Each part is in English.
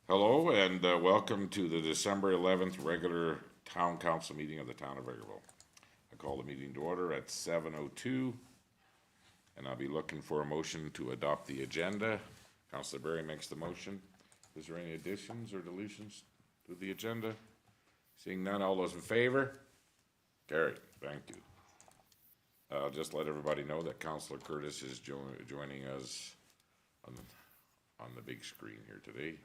Hello and welcome to the December 11th regular town council meeting of the town of Vegreville. I call the meeting to order at 7:02 and I'll be looking for a motion to adopt the agenda. Councilor Berry makes the motion. Is there any additions or deletions to the agenda? Seeing none, all those in favor? Carried. Thank you. I'll just let everybody know that Councilor Curtis is joining us on the big screen here today.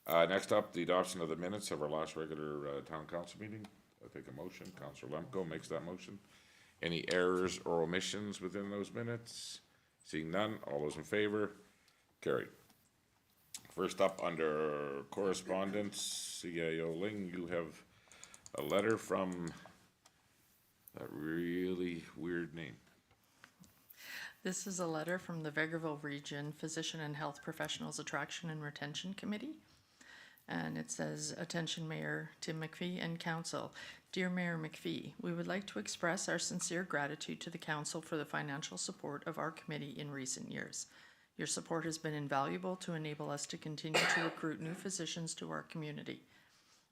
Next up, the adoption of the minutes of our last regular town council meeting. I take a motion. Councilor Lemko makes that motion. Any errors or omissions within those minutes? Seeing none, all those in favor? Carried. First up, under correspondence, CIO Ling, you have a letter from that really weird name. This is a letter from the Vegreville Region Physician and Health Professionals Attraction and Retention Committee. And it says, "Attention Mayor Tim McPhee and Council. Dear Mayor McPhee, we would like to express our sincere gratitude to the Council for the financial support of our committee in recent years. Your support has been invaluable to enable us to continue to recruit new physicians to our community.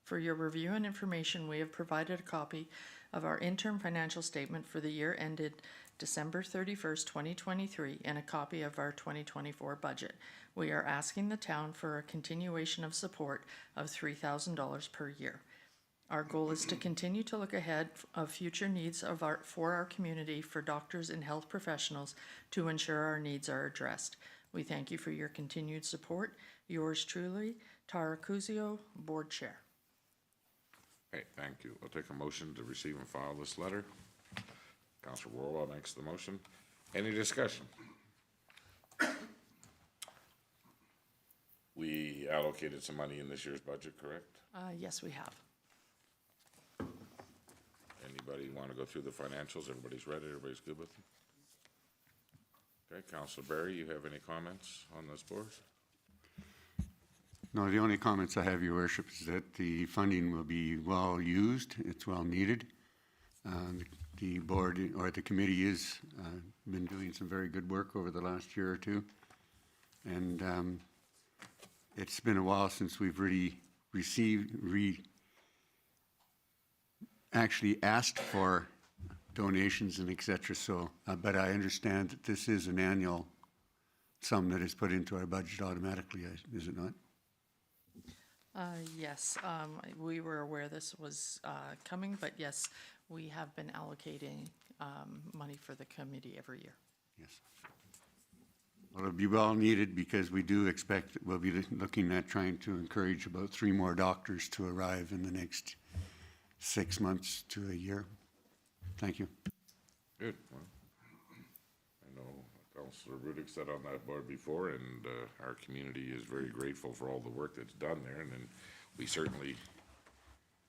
For your review and information, we have provided a copy of our interim financial statement for the year ended December 31st, 2023, and a copy of our 2024 budget. We are asking the town for a continuation of support of $3,000 per year. Our goal is to continue to look ahead of future needs for our community, for doctors and health professionals, to ensure our needs are addressed. We thank you for your continued support. Yours truly, Tara Cuzio, Board Chair." Okay, thank you. I'll take a motion to receive and file this letter. Councilor Worwell makes the motion. Any discussion? We allocated some money in this year's budget, correct? Yes, we have. Anybody want to go through the financials? Everybody's ready? Everybody's good with them? Okay, Councilor Berry, you have any comments on this board? No, the only comments I have, Your Worship, is that the funding will be well used. It's well needed. The board or the committee has been doing some very good work over the last year or two. And it's been a while since we've really actually asked for donations and et cetera. So, but I understand that this is an annual sum that is put into our budget automatically, is it not? Yes, we were aware this was coming, but yes, we have been allocating money for the committee every year. Yes. Well, it'll be well needed because we do expect that we'll be looking at trying to encourage about 3 more doctors to arrive in the next 6 months to a year. Thank you. Good. Well, I know Councilor Rudick sat on that board before, and our community is very grateful for all the work that's done there, and then we certainly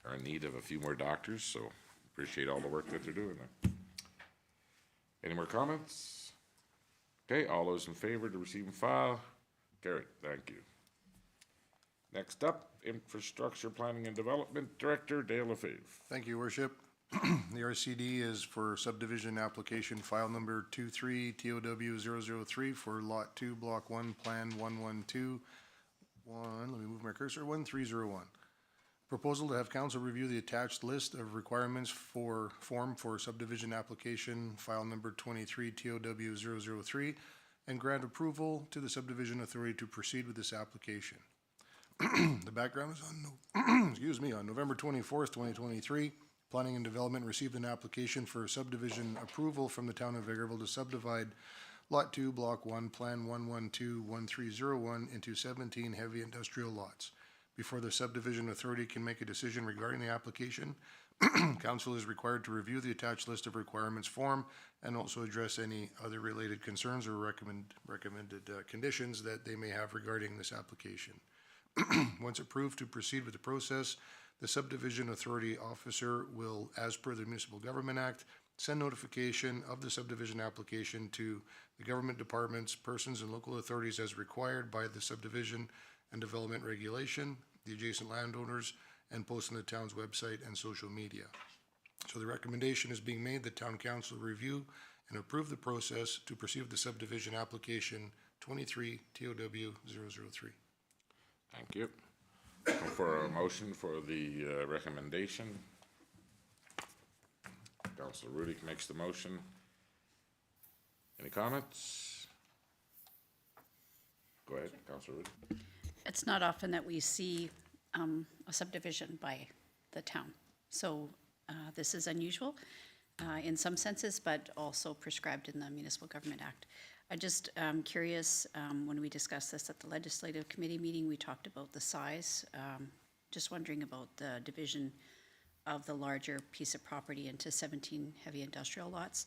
are in need of a few more doctors, so appreciate all the work that they're doing there. Any more comments? Okay, all those in favor to receive and file? Carried. Thank you. Next up, Infrastructure Planning and Development Director Dale Lefebvre. Thank you, Worship. The RCD is for subdivision application file number 23TOW003 for Lot 2, Block 1, Plan 1121. Let me move my cursor. 1301. Proposal to have council review the attached list of requirements for form for subdivision application file number 23TOW003 and grant approval to the subdivision authority to proceed with this application. The background is on November 24th, 2023. Planning and Development received an application for subdivision approval from the town of Vegreville to subdivide Lot 2, Block 1, Plan 112-1301 into 17 heavy industrial lots. Before the subdivision authority can make a decision regarding the application, council is required to review the attached list of requirements form and also address any other related concerns or recommended conditions that they may have regarding this application. Once approved to proceed with the process, the subdivision authority officer will, as per the Municipal Government Act, send notification of the subdivision application to the government departments, persons, and local authorities as required by the subdivision and development regulation, the adjacent landowners, and post on the town's website and social media. So the recommendation is being made that town council review and approve the process to proceed with the subdivision application 23 TOW 003. Thank you. For a motion for the recommendation. Councilor Rudick makes the motion. Any comments? Go ahead, Councilor Rudick. It's not often that we see a subdivision by the town. So this is unusual in some senses, but also prescribed in the Municipal Government Act. I just curious, when we discussed this at the Legislative Committee meeting, we talked about the size. Just wondering about the division of the larger piece of property into 17 heavy industrial lots.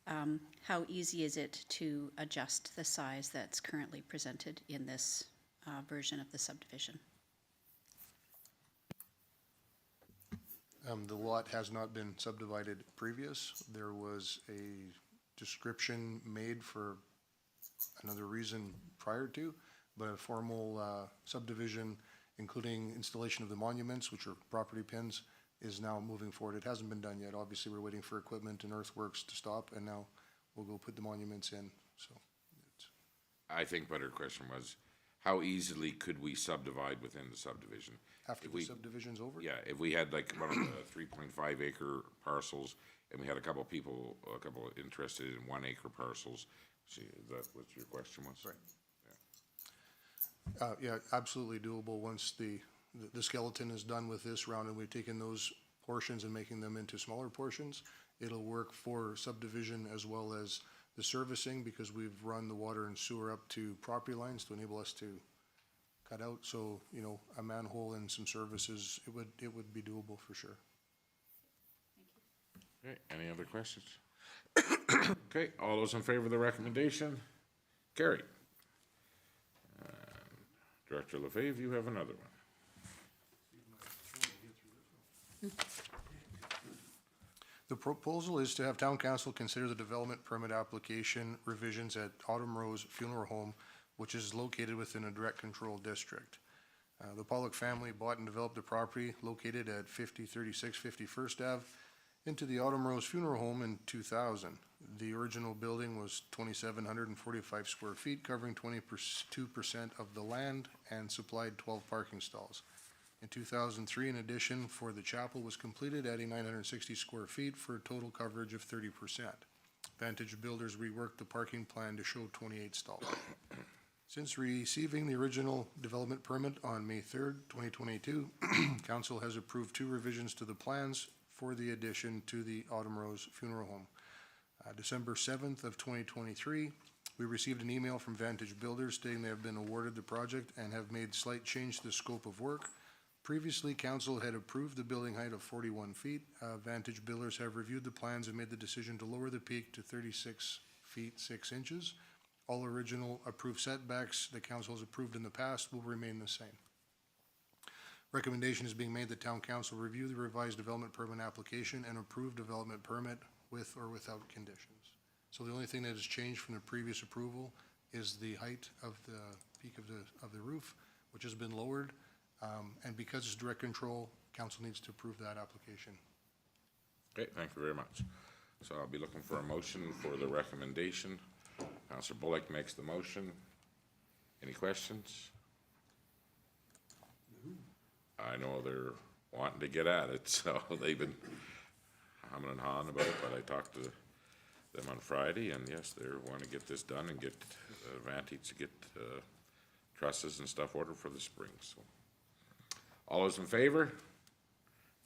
How easy is it to adjust the size that's currently presented in this version of the subdivision? The lot has not been subdivided previous. There was a description made for another reason prior to, but a formal subdivision, including installation of the monuments, which are property pins, is now moving forward. It hasn't been done yet. Obviously, we're waiting for equipment and earthworks to stop, and now we'll go put the monuments in, so. I think better question was, how easily could we subdivide within the subdivision? After If the we- subdivision's over? Yeah, if we had like one of the 3.5 acre parcels, and we had a couple interested in 1 acre parcels, see, is that what your question was? Right. Yeah, absolutely doable once the skeleton is done with this round and we've taken those portions and making them into smaller portions. It'll work for subdivision as well as the servicing, because we've run the water and sewer up to property lines to enable us to cut out. So, you know, a manhole and some services, it would be doable for sure. Okay, any other questions? Okay, all those in favor of the recommendation? Carried. Director LaFave, you have another one. The proposal is to have town council consider the development permit application revisions at Autumn Rose Funeral Home, which is located within a direct control district. The Pollock family bought and developed the property located at 5036 51st Ave into the Autumn Rose Funeral Home in 2000. The original building was 2,745 square feet, covering 22% of the land, and supplied 12 parking stalls. In 2003, an addition for the chapel was completed, adding 960 square feet for a total coverage of 30%. Vantage Builders reworked the parking plan to show 28 stalls. Since receiving the original development permit on May 3rd, 2022, council has approved 2 revisions to the plans for the addition to the Autumn Rose Funeral Home. December 7th of 2023, we received an email from Vantage Builders stating they have been awarded the project and have made slight change to the scope of work. Previously, council had approved the building height of 41 feet. Vantage Builders have reviewed the plans and made the decision to lower the peak to 36 feet 6 inches. All original approved setbacks the council has approved in the past will remain the same. Recommendation is being made that town council review the revised development permit application and approve development permit with or without conditions. So the only thing that has changed from the previous approval is the height of the peak of the roof, which has been lowered. And because it's direct control, council needs to approve that application. Okay, thank you very much. So I'll be looking for a motion for the recommendation. Councilor Bullock makes the motion. Any questions? I know they're wanting to get at it, so they've been humming and hawing about it, but I talked to them on Friday, and yes, they want to get this done and get Vantage to get trusses and stuff ordered for the spring, so. All those in favor?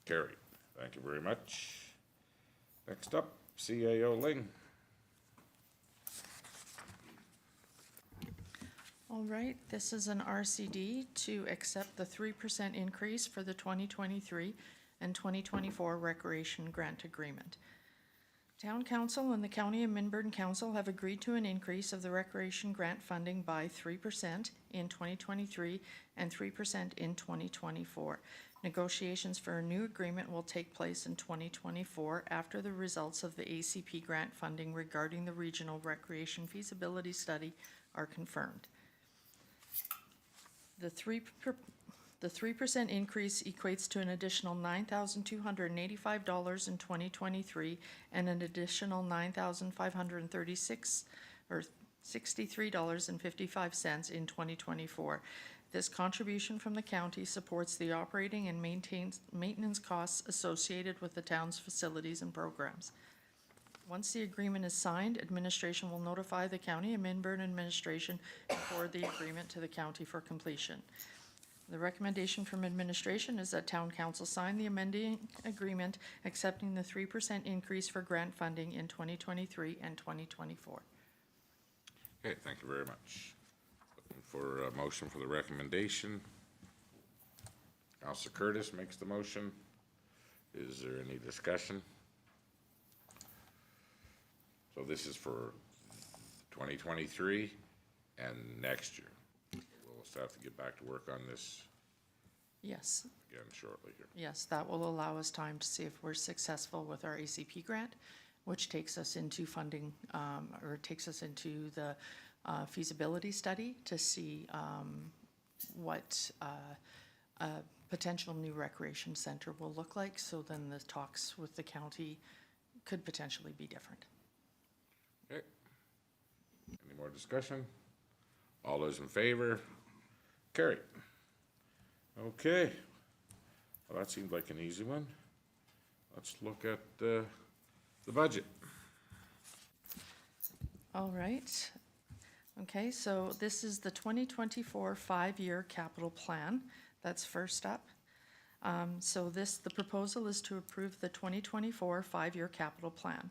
Carried. Thank you very much. Next up, CAO Ling. All right, this is an RCD to accept the 3% increase for the 2023 and 2024 Recreation Grant Agreement. Town Council and the County of Minburn Council have agreed to an increase of the recreation grant funding by 3% in 2023 and 3% in 2024. Negotiations for a new agreement will take place in 2024 after the results of the ACP grant funding regarding the regional recreation feasibility study are confirmed. The 3% increase equates to an additional $9,285 in 2023 and an additional $9,536 or $63.55 in 2024. This contribution from the county supports the operating and maintenance costs associated with the town's facilities and programs. Once the agreement is signed, administration will notify the county and Minburn administration and forward the agreement to the county for completion. The recommendation from administration is that town council sign the amending agreement accepting the 3% increase for grant funding in 2023 and 2024. Okay, thank you very much. Looking for a motion for the recommendation. Councilor Curtis makes the motion. Is there any discussion? So this is for 2023 and next year. We'll still have to get back to work on this Yes, again shortly here. yes, that will allow us time to see if we're successful with our ACP grant, which takes us into funding, or takes us into the feasibility study to see what a potential new recreation center will look like. So then the talks with the county could potentially be different. Okay. Any more discussion? All those in favor? Carried. Okay. Well, that seemed like an easy one. Let's look at the budget. All right. Okay, so this is the 2024 five-year capital plan. That's first up. The proposal is to approve the 2024 five-year capital plan.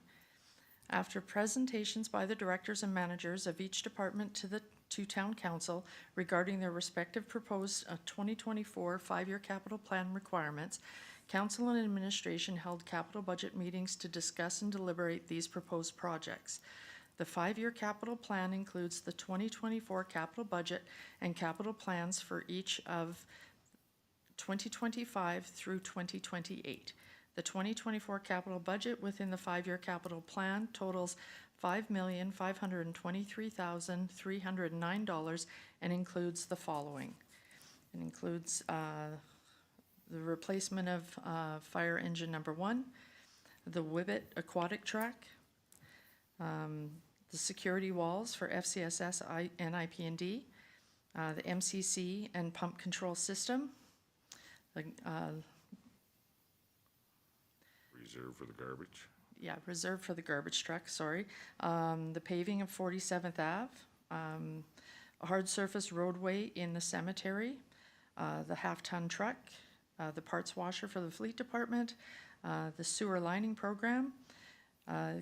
After presentations by the directors and managers of each department to town council regarding their respective proposed 2024 five-year capital plan requirements, council and administration held capital budget meetings to discuss and deliberate these proposed projects. The five-year capital plan includes the 2024 capital budget and capital plans for each of 2025 through 2028. The 2024 capital budget within the five-year capital plan totals $5,523,309 and includes the following. It includes the replacement of fire engine number 1, the Whibbit aquatic track, the security walls for FCSS and IP&D, the MCC and pump control system, the Reserve for the garbage. reserved for the garbage truck, sorry. The paving of 47th Ave, a hard surface roadway in the cemetery, the half-ton truck, the parts washer for the fleet department, the sewer lining program,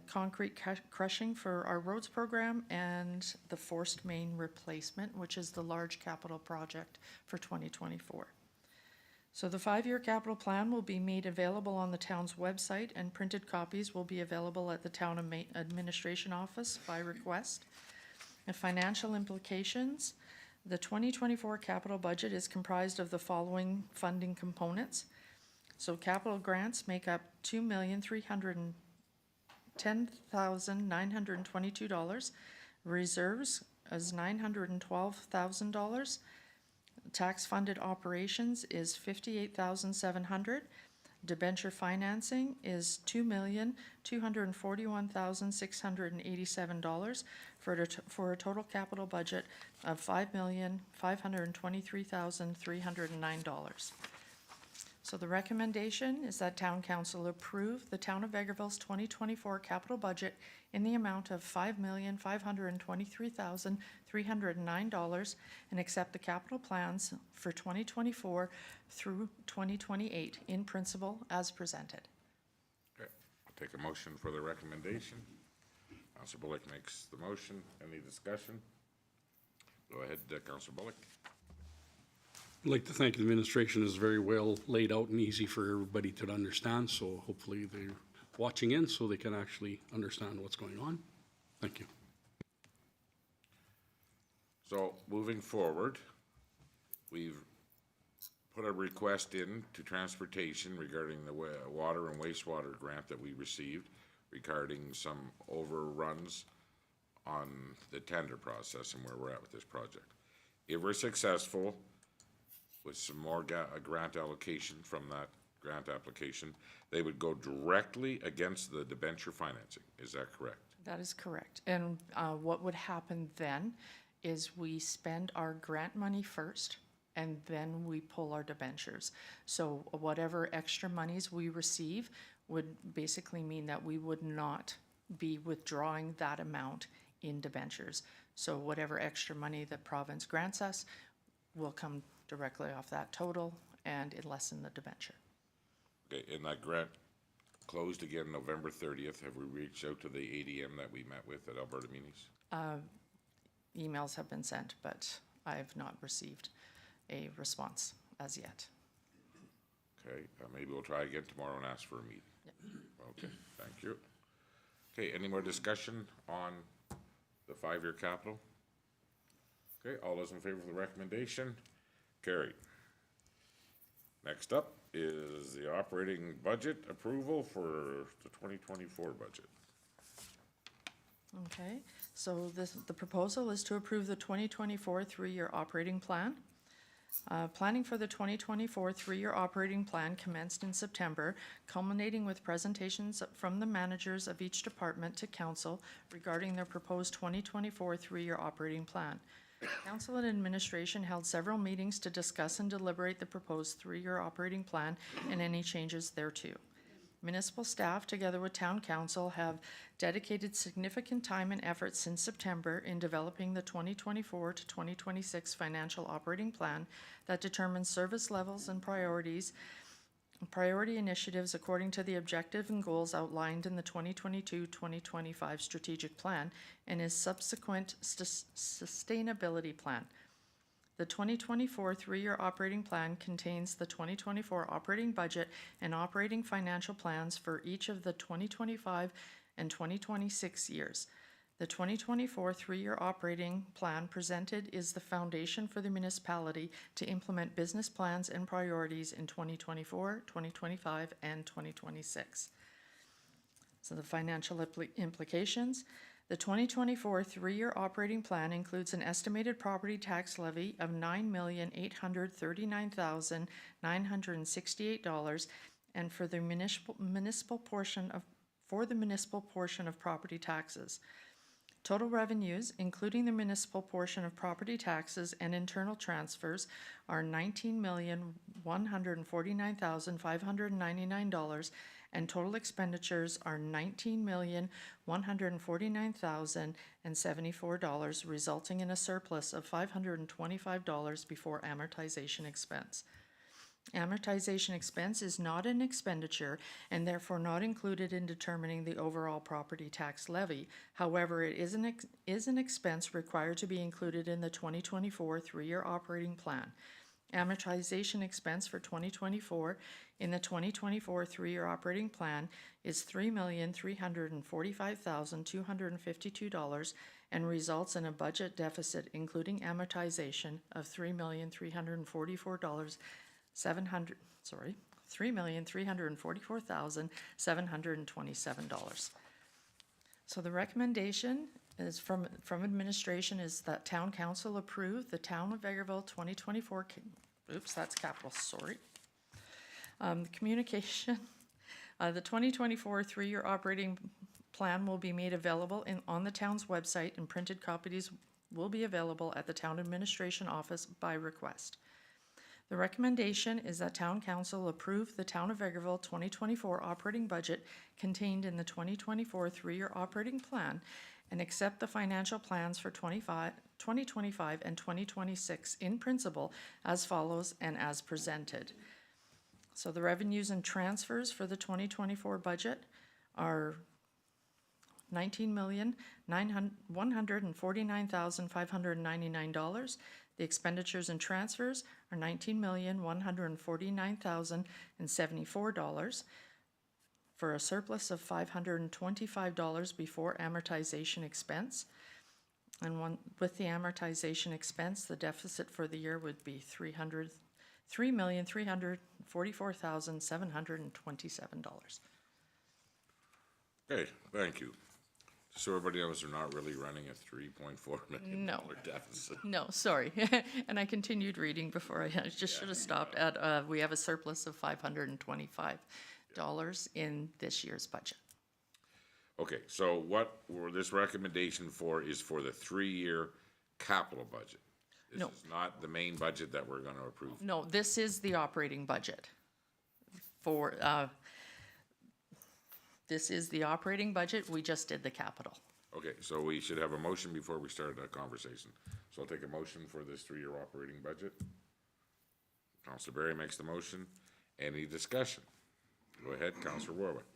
concrete crushing for our roads program, and the forced main replacement, which is the large capital project for 2024. So the five-year capital plan will be made available on the town's website, and printed copies will be available at the town administration office by request. The financial implications: the 2024 capital budget is comprised of the following funding components. So capital grants make up $2,310,922. Reserves is $912,000. Tax-funded operations is $58,700. Debenture financing is $2,241,687 for a total capital budget of $5,523,309. So the recommendation is that town council approve the town of Vegreville's 2024 capital budget in the amount of $5,523,309 and accept the capital plans for 2024 through 2028 in principle as presented. Okay, I'll take a motion for the recommendation. Councilor Bullock makes the motion. Any discussion? Go ahead, Councilor Bullock. I'd like to thank the administration. It's very well laid out and easy for everybody to understand, so hopefully they're watching in so they can actually understand what's going on. Thank you. So moving forward, we've put a request in to transportation regarding the water and wastewater grant that we received regarding some overruns on the tender process and where we're at with this project. If we're successful with some more grant allocation from that grant application, they would go directly against the debenture financing. Is that correct? That is correct. And what would happen then is we spend our grant money first, and then we pull our debentures. So whatever extra monies we receive would basically mean that we would not be withdrawing that amount in debentures. So whatever extra money the province grants us will come directly off that total and it lessen the debenture. Okay, and that grant closed again November 30th. Have we reached out to the ADM that we met with at Alberta meetings? Emails have been sent, but I have not received a response as yet. Okay, maybe we'll try again tomorrow and ask for a meeting. Okay, thank you. Okay, any more discussion on the 5-year capital? Okay, all those in favor of the recommendation? Carried. Next up is the operating budget approval for the 2024 budget. Okay, so the proposal is to approve the 2024 three-year operating plan. Planning for the 2024 three-year operating plan commenced in September, culminating with presentations from the managers of each department to council regarding their proposed 2024 three-year operating plan. Council and administration held several meetings to discuss and deliberate the proposed three-year operating plan and any changes thereto. Municipal staff, together with town council, have dedicated significant time and effort since September in developing the 2024 to 2026 financial operating plan that determines service levels and priority initiatives according to the objective and goals outlined in the 2022-2025 strategic plan and its subsequent sustainability plan. The 2024 three-year operating plan contains the 2024 operating budget and operating financial plans for each of the 2025 and 2026 years. The 2024 three-year operating plan presented is the foundation for the municipality to implement business plans and priorities in 2024, 2025, and 2026. So the financial implications. The 2024 three-year operating plan includes an estimated property tax levy of $9,839,968 and for the municipal portion of property taxes. Total revenues, including the municipal portion of property taxes and internal transfers, are $19,149,599, and total expenditures are $19,149,074, resulting in a surplus of $525 before amortization expense. Amortization expense is not an expenditure and therefore not included in determining the overall property tax levy. However, it is an expense required to be included in the 2024 three-year operating plan. Amortization expense for 2024 in the 2024 three-year operating plan is $3,345,252 and results in a budget deficit including amortization of $3,344,727. So the recommendation is from administration is that town council approve the Town of Vegreville 2024, that's capital, sorry. Communication, the 2024 three-year operating plan will be made available on the town's website and printed copies will be available at the town administration office by request. The recommendation is that town council approve the Town of Vegreville 2024 operating budget contained in the 2024 three-year operating plan and accept the financial plans for 2025 and 2026 in principle as follows and as presented. So the revenues and transfers for the 2024 budget are $19,149,599. The expenditures and transfers are $19,149,074 for a surplus of $525 before amortization expense. And with the amortization expense, the deficit for the year would be $3,344,727. Okay, thank you. So everybody knows we're not really running a $3.4 million deficit. No, sorry. And I continued reading before I just should have stopped at, we have a surplus of $525 in this year's budget. Okay, so what this recommendation for is for the 3-year capital budget. This No. is not the main budget that we're gonna approve. No, this is the operating budget for, this is the operating budget. We just did the capital. Okay, so we should have a motion before we start that conversation. So I'll take a motion for this 3-year operating budget. Counselor Berry makes the motion. Any discussion? Go ahead, Counselor Warwick.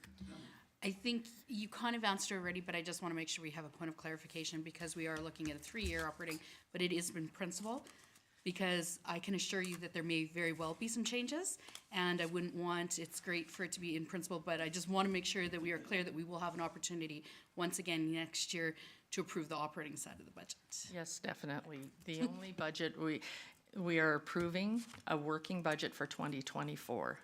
I think you kind of answered already, but I just want to make sure we have a point of clarification because we are looking at a 3-year operating, but it is in principle. Because I can assure you that there may very well be some changes, and I wouldn't want, it's great for it to be in principle, but I just want to make sure that we are clear that we will have an opportunity once again next year to approve the operating side of the budget. Yes, definitely. The only budget we are approving a working budget for 2024.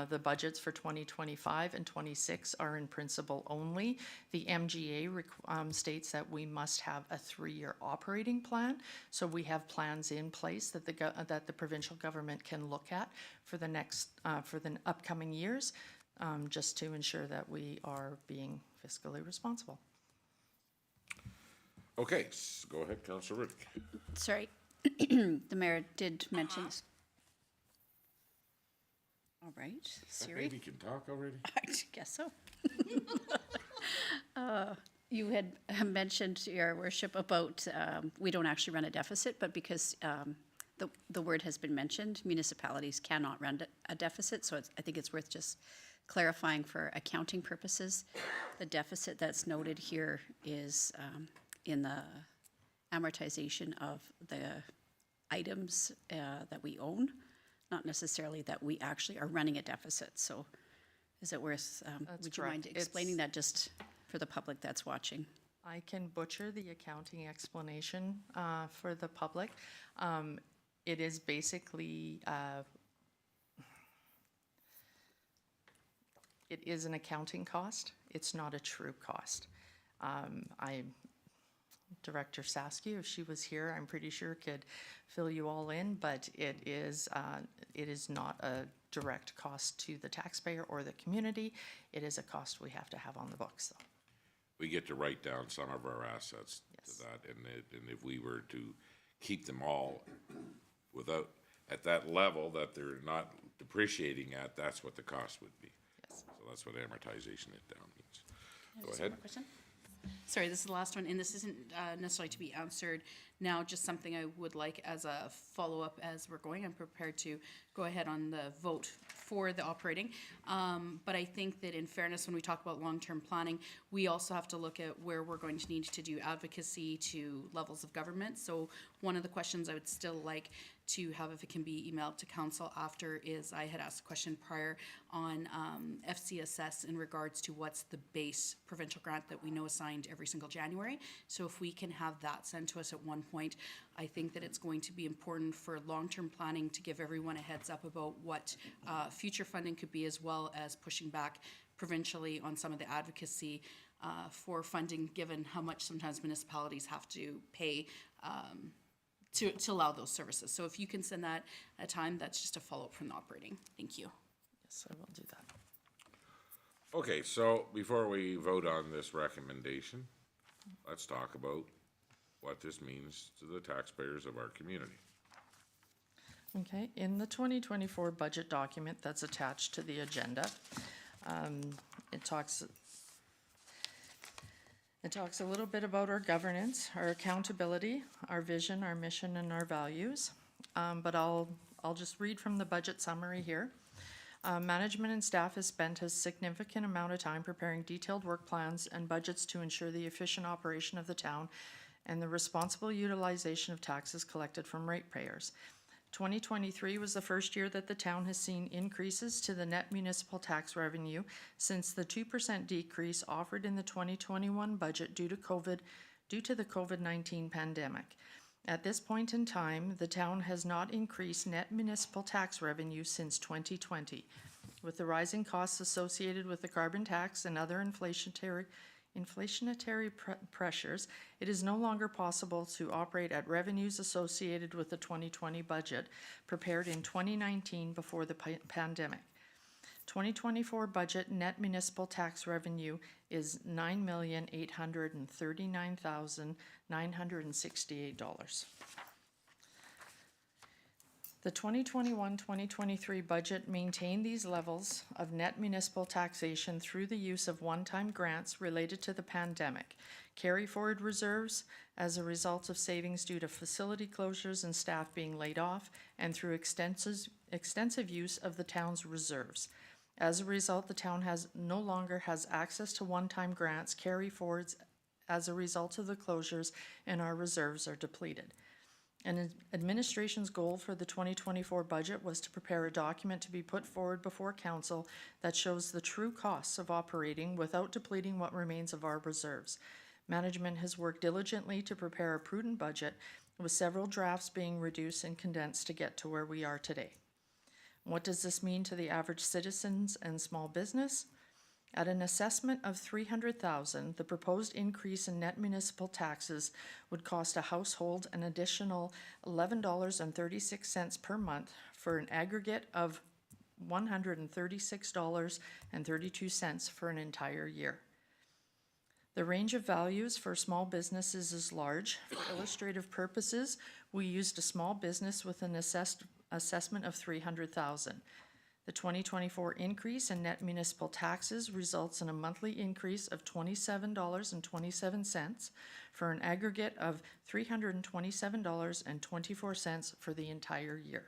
The budgets for 2025 and 26 are in principle only. The MGA states that we must have a 3-year operating plan. So we have plans in place that the provincial government can look at for the next, for the upcoming years, just to ensure that we are being fiscally responsible. Okay, go ahead, Counselor Riddick. Sorry, the mayor did mention. All right, That Siri, baby can talk already? I guess so. You had mentioned, Your Worship, about, we don't actually run a deficit, but because the word has been mentioned, municipalities cannot run a deficit, so I think it's worth just clarifying for accounting purposes. The deficit that's noted here is in the amortization of the items that we own, not necessarily that we actually are running a deficit. So is it worth, would you mind correct. explaining that just for the public that's watching? I can butcher the accounting explanation for the public. It is basically, it is an accounting cost. It's not a true cost. Director Saskew, if she was here, I'm pretty sure could fill you all in, but it is not a direct cost to the taxpayer or the community. It is a cost we have to have on the books, though. We get to write down some of our assets Yes. to that, and if we were to keep them all without, at that level that they're not depreciating at, that's what the cost would be. Yes. So that's what amortization it down means. Go Just ahead. one more question? Sorry, this is the last one, and this isn't necessarily to be answered now, just something I would like as a follow-up as we're going. I'm prepared to go ahead on the vote for the operating. But I think that in fairness, when we talk about long-term planning, we also have to look at where we're going to need to do advocacy to levels of government. So one of the questions I would still like to have, if it can be emailed to council after, is I had asked a question prior on FCSS in regards to what's the base provincial grant that we know assigned every single January. So if we can have that sent to us at one point, I think that it's going to be important for long-term planning to give everyone a heads up about what future funding could be, as well as pushing back provincially on some of the advocacy for funding, given how much sometimes municipalities have to pay to allow those services. So if you can send that at a time, that's just a follow-up from the operating. Thank you. Yes, I will do that. Okay, so before we vote on this recommendation, let's talk about what this means to the taxpayers of our community. Okay, in the 2024 budget document that's attached to the agenda, it talks a little bit about our governance, our accountability, our vision, our mission, and our values. But I'll just read from the budget summary here. Management and staff has spent a significant amount of time preparing detailed work plans and budgets to ensure the efficient operation of the town and the responsible utilization of taxes collected from ratepayers. 2023 was the first year that the town has seen increases to the net municipal tax revenue since the 2% decrease offered in the 2021 budget due to the COVID-19 pandemic. At this point in time, the town has not increased net municipal tax revenue since 2020. With the rising costs associated with the carbon tax and other inflationary pressures, it is no longer possible to operate at revenues associated with the 2020 budget prepared in 2019 before the pandemic. 2024 budget net municipal tax revenue is $9,839,968. The 2021-2023 budget maintained these levels of net municipal taxation through the use of one-time grants related to the pandemic, carry-forward reserves as a result of savings due to facility closures and staff being laid off, and through extensive use of the town's reserves. As a result, the town no longer has access to one-time grants, carry-forwards as a result of the closures, and our reserves are depleted. An administration's goal for the 2024 budget was to prepare a document to be put forward before council that shows the true costs of operating without depleting what remains of our reserves. Management has worked diligently to prepare a prudent budget, with several drafts being reduced and condensed to get to where we are today. What does this mean to the average citizens and small business? At an assessment of $300,000, the proposed increase in net municipal taxes would cost a household an additional $11.36 per month, for an aggregate of $136.32 for an entire year. The range of values for small businesses is large. For illustrative purposes, we used a small business with an assessment of $300,000. The 2024 increase in net municipal taxes results in a monthly increase of $27.27 for an aggregate of $327.24 for the entire year.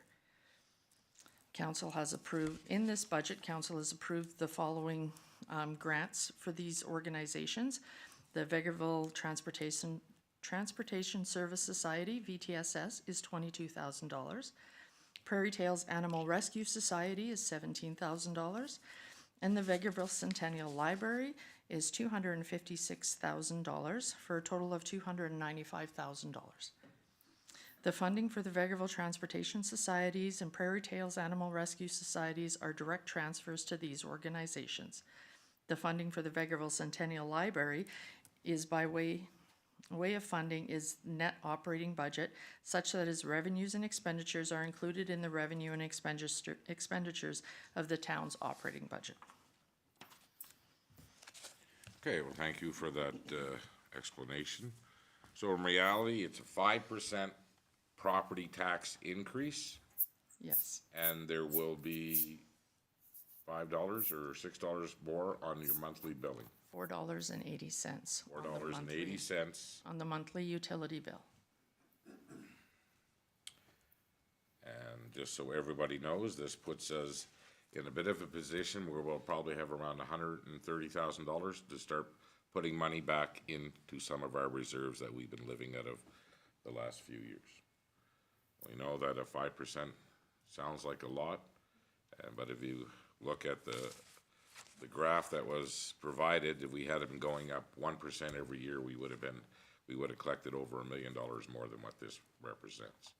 Council has approved, in this budget, council has approved the following grants for these organizations. The Vegreville Transportation Service Society, VTSS, is $22,000. Prairie Tales Animal Rescue Society is $17,000, and the Vegreville Centennial Library is $256,000 for a total of $295,000. The funding for the Vegreville Transportation Societies and Prairie Tales Animal Rescue Societies are direct transfers to these organizations. The funding for the Vegreville Centennial Library is by way of funding is net operating budget, such that its revenues and expenditures are included in the revenue and expenditures of the town's operating budget. Okay, well, thank you for that explanation. So in reality, it's a 5% property tax increase, Yes, and there will be $5 or $6 more on your monthly billing. $4.80. $4.80. On the monthly utility bill. And just so everybody knows, this puts us in a bit of a position where we'll probably have around $130,000 to start putting money back into some of our reserves that we've been living out of the last few years. We know that a 5% sounds like a lot, but if you look at the graph that was provided, if we had been going up 1% every year, we would have collected over $1 million more than what this represents.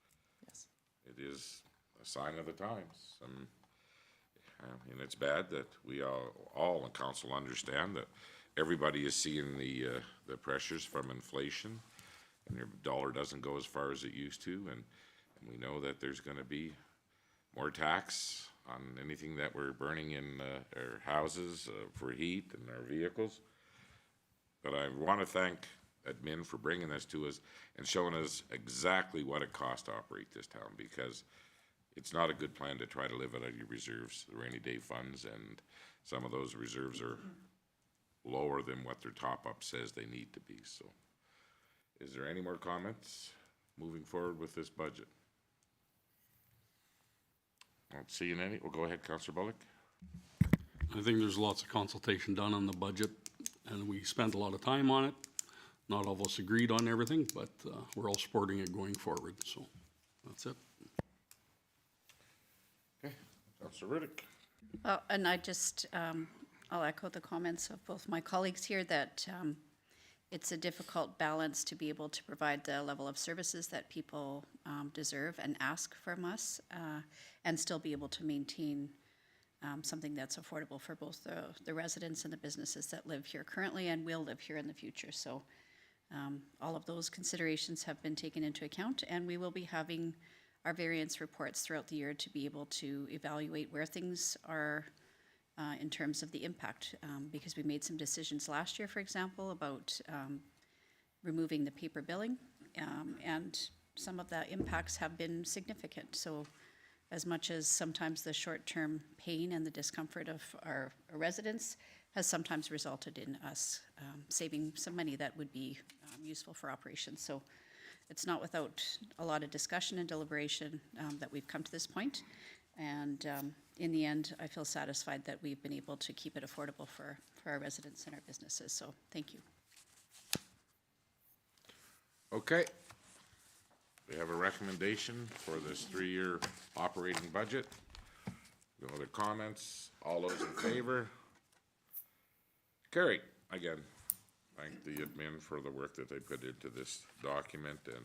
Yes. It is a sign of the times. And it's bad that we all in council understand that everybody is seeing the pressures from inflation, and your dollar doesn't go as far as it used to, and we know that there's going to be more tax on anything that we're burning in our houses for heat and our vehicles. But I want to thank admin for bringing this to us and showing us exactly what it costs to operate this town, because it's not a good plan to try to live out of your reserves, the rainy day funds, and some of those reserves are lower than what their top-up says they need to be. So is there any more comments moving forward with this budget? I don't see any. Well, go ahead, Councillor Bullock. I think there's lots of consultation done on the budget, and we spent a lot of time on it. Not all of us agreed on everything, but we're all supporting it going forward, so that's it. Okay, Councillor Riddick. Well, and I just, I'll echo the comments of both my colleagues here that it's a difficult balance to be able to provide the level of services that people deserve and ask from us, and still be able to maintain something that's affordable for both the residents and the businesses that live here currently and will live here in the future. So all of those considerations have been taken into account, and we will be having our variance reports throughout the year to be able to evaluate where things are in terms of the impact, because we made some decisions last year, for example, about removing the paper billing, and some of the impacts have been significant. So as much as sometimes the short-term pain and the discomfort of our residents has sometimes resulted in us saving some money that would be useful for operations. So it's not without a lot of discussion and deliberation that we've come to this point. And in the end, I feel satisfied that we've been able to keep it affordable for our residents and our businesses. So thank you. Okay. We have a recommendation for this 3-year operating budget. No other comments? All those in favor? Carried. Again, thank the admin for the work that they put into this document, and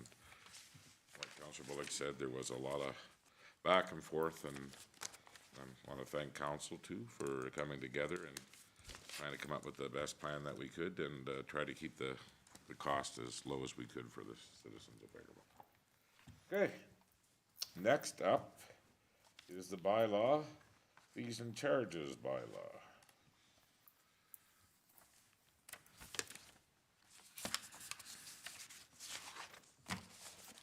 like Councilor Bullock said, there was a lot of back and forth, and I want to thank council too for coming together and trying to come up with the best plan that we could and try to keep the cost as low as we could for the citizens of Vegreville. Okay, next up is the bylaw, fees and charges bylaw.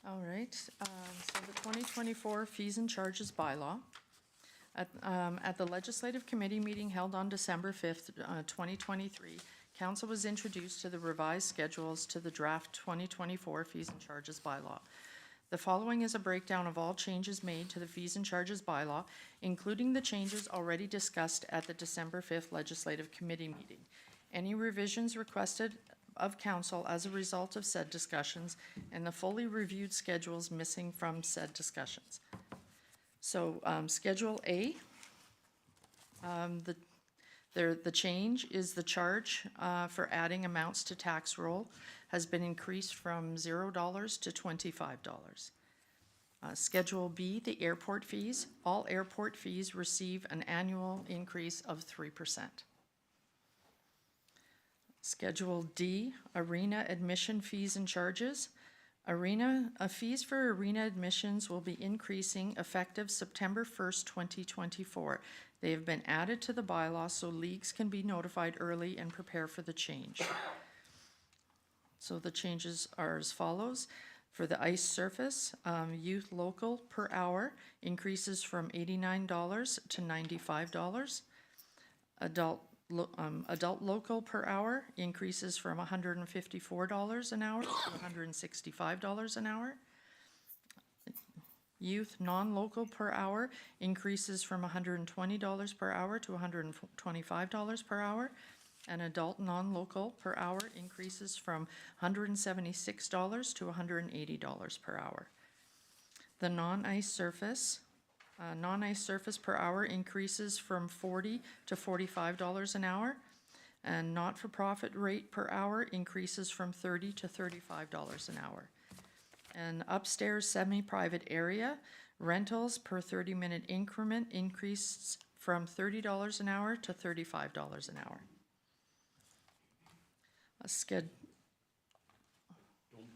All right, so the 2024 fees and charges bylaw. At the Legislative Committee meeting held on December 5th, 2023, Council was introduced to the revised schedules to the draft 2024 fees and charges bylaw. The following is a breakdown of all changes made to the fees and charges bylaw, including the changes already discussed at the December 5th Legislative Committee meeting. Any revisions requested of Council as a result of said discussions, and the fully reviewed schedules missing from said discussions. So, Schedule A, the change is the charge for adding amounts to tax roll has been increased from $0 to $25. Schedule B, the airport fees. All airport fees receive an annual increase of 3%. Schedule D, arena admission fees and charges. Fees for arena admissions will be increasing effective September 1st, 2024. They have been added to the bylaw so leagues can be notified early and prepare for the change. So the changes are as follows. For the ice surface, youth local per hour increases from $89 to $95. Adult local per hour increases from $154 an hour to $165 an hour. Youth non-local per hour increases from $120 per hour to $125 per hour. And adult non-local per hour increases from $176 to $180 per hour. The non-ice surface per hour increases from $40 to $45 an hour, and not-for-profit rate per hour increases from $30 to $35 an hour. And upstairs semi-private area, rentals per 30-minute increment increased from $30 an hour to $35 an hour. Don't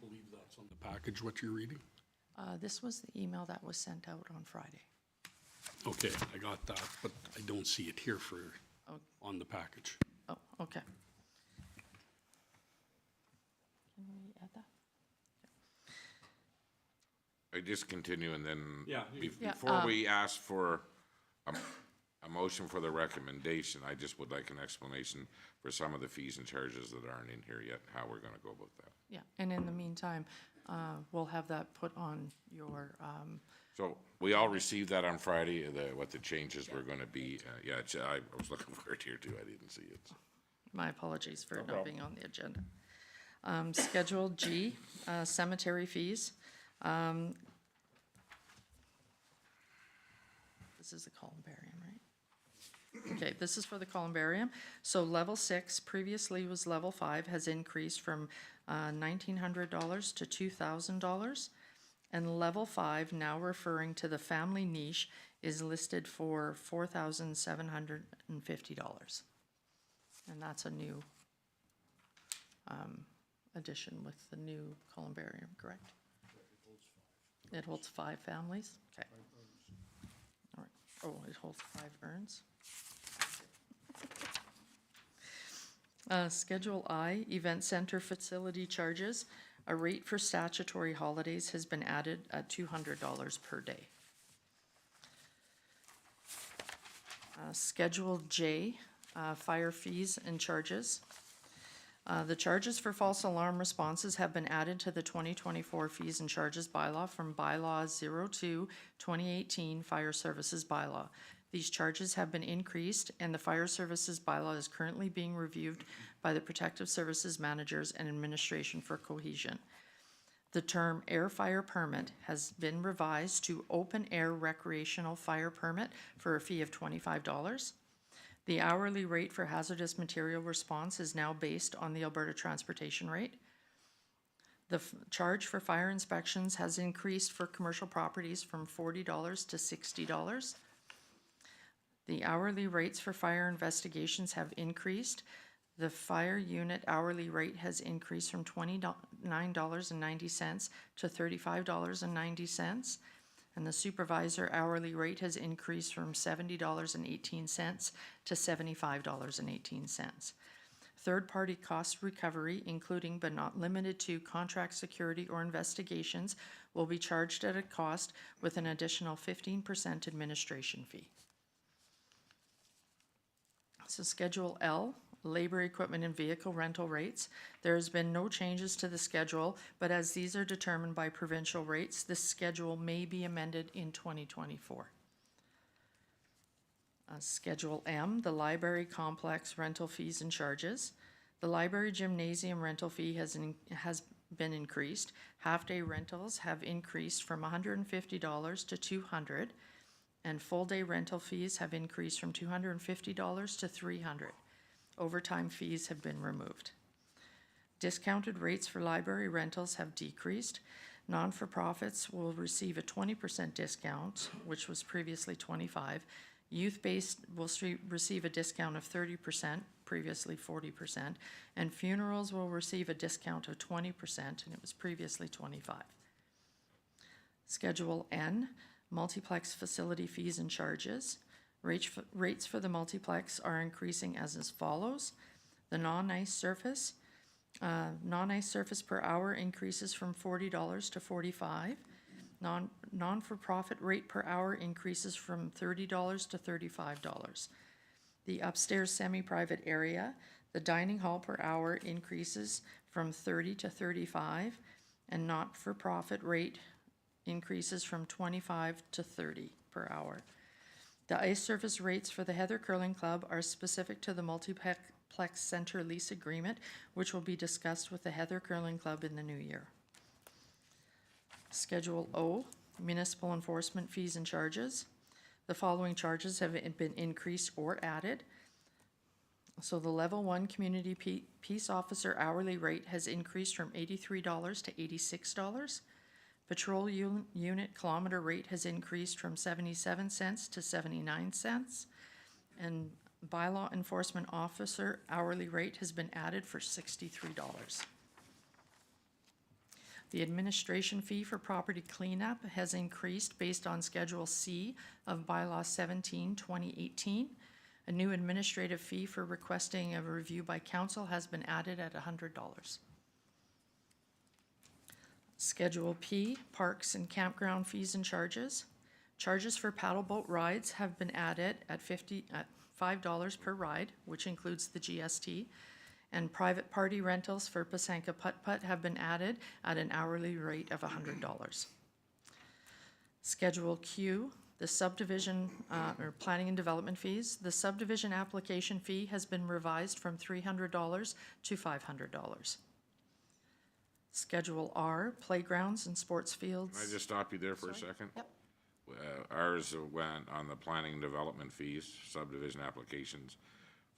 believe that's on the package, what you're reading? This was the email that was sent out on Friday. Okay, I got that, but I don't see it here on the package. Oh, okay. Can we add that? I just continue and then. Yeah. Before we ask for a motion for the recommendation, I just would like an explanation for some of the fees and charges that aren't in here yet, how we're gonna go about that. Yeah, and in the meantime, we'll have that put on your, So we all received that on Friday, what the changes were gonna be. I was looking for it here too. I didn't see it. my apologies for No not problem. being on the agenda. Schedule G, cemetery fees. This is the columbarium, right? Okay, this is for the columbarium. So level 6, previously was level 5, has increased from $1,900 to $2,000. And level 5, now referring to the family niche, is listed for $4,750. And that's a new addition with the new columbarium, correct? It holds 5 families? Okay. All right. Oh, it holds 5 urns. Schedule I, Event Center Facility Charges. A rate for statutory holidays has been added at $200 per day. Schedule J, fire fees and charges. The charges for false alarm responses have been added to the 2024 fees and charges bylaw from bylaw 02/2018 Fire Services bylaw. These charges have been increased, and the Fire Services bylaw is currently being reviewed by the Protective Services Managers and Administration for Cohesion. The term air fire permit has been revised to open air recreational fire permit for a fee of $25. The hourly rate for hazardous material response is now based on the Alberta transportation rate. The charge for fire inspections has increased for commercial properties from $40 to $60. The hourly rates for fire investigations have increased. The fire unit hourly rate has increased from $29.90 to $35.90. And the supervisor hourly rate has increased from $70.18 to $75.18. Third-party cost recovery, including but not limited to contract security or investigations, will be charged at a cost with an additional 15% administration fee. So Schedule L, labor, equipment, and vehicle rental rates. There has been no changes to the schedule, but as these are determined by provincial rates, this schedule may be amended in 2024. Schedule M, the library complex rental fees and charges. The library gymnasium rental fee has been increased. Half-day rentals have increased from $150 to $200, and full-day rental fees have increased from $250 to $300. Overtime fees have been removed. Discounted rates for library rentals have decreased. Non-for-profits will receive a 20% discount, which was previously 25%. Youth-based will receive a discount of 30%, previously 40%. And funerals will receive a discount of 20%, and it was previously 25%. Schedule N, multiplex facility fees and charges. Rates for the multiplex are increasing as follows. The non-ice surface per hour increases from $40 to $45. Non-for-profit rate per hour increases from $30 to $35. The upstairs semi-private area, the dining hall per hour increases from $30 to $35, and not-for-profit rate increases from $25 to $30 per hour. The ice surface rates for the Heather Curling Club are specific to the multiplex center lease agreement, which will be discussed with the Heather Curling Club in the new year. Schedule O, municipal enforcement fees and charges. The following charges have been increased or added. So the level 1 community peace officer hourly rate has increased from $83 to $86. Patrol unit kilometer rate has increased from 77 cents to 79 cents. And bylaw enforcement officer hourly rate has been added for $63. The administration fee for property cleanup has increased based on Schedule C of bylaw 17/2018. A new administrative fee for requesting a review by council has been added at $100. Schedule P, parks and campground fees and charges. Charges for paddle boat rides have been added at $5 per ride, which includes the GST. And private party rentals for Pasanka Putt-Putt have been added at an hourly rate of $100. Schedule Q, the subdivision or planning and development fees. The subdivision application fee has been revised from $300 to $500. Schedule R, playgrounds and sports fields. Can I just stop you there for a second? Yep. Ours went on the planning and development fees, subdivision applications,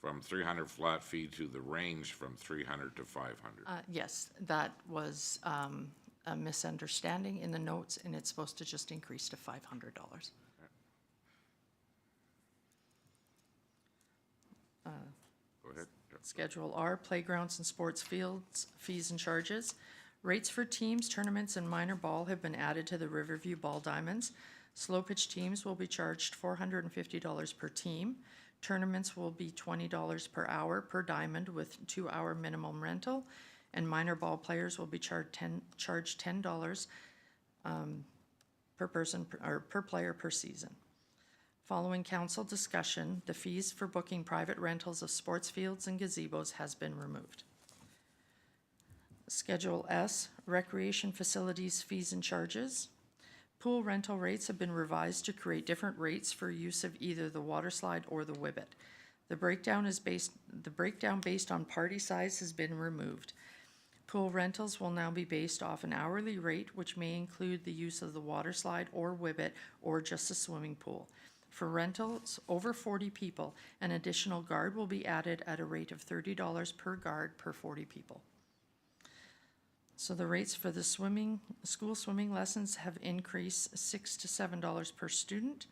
from 300 flat fee to the range from 300 to 500. Yes, that was a misunderstanding in the notes, and it's supposed to just increase to $500. Go ahead. Yep. Schedule R, playgrounds and sports fields, fees and charges. Rates for teams, tournaments, and minor ball have been added to the Riverview Ball Diamonds. Slow pitch teams will be charged $450 per team. Tournaments will be $20 per hour per diamond with 2-hour minimum rental. And minor ball players will be charged $10 per person or per player per season. Following council discussion, the fees for booking private rentals of sports fields and gazebos has been removed. Schedule S, recreation facilities fees and charges. Pool rental rates have been revised to create different rates for use of either the water slide or the Whibbit. The breakdown based on party size has been removed. Pool rentals will now be based off an hourly rate, which may include the use of the water slide or Whibbit or just a swimming pool. For rentals over 40 people, an additional guard will be added at a rate of $30 per guard per 40 people. So the rates for the school swimming lessons have increased $6 to $7 per student.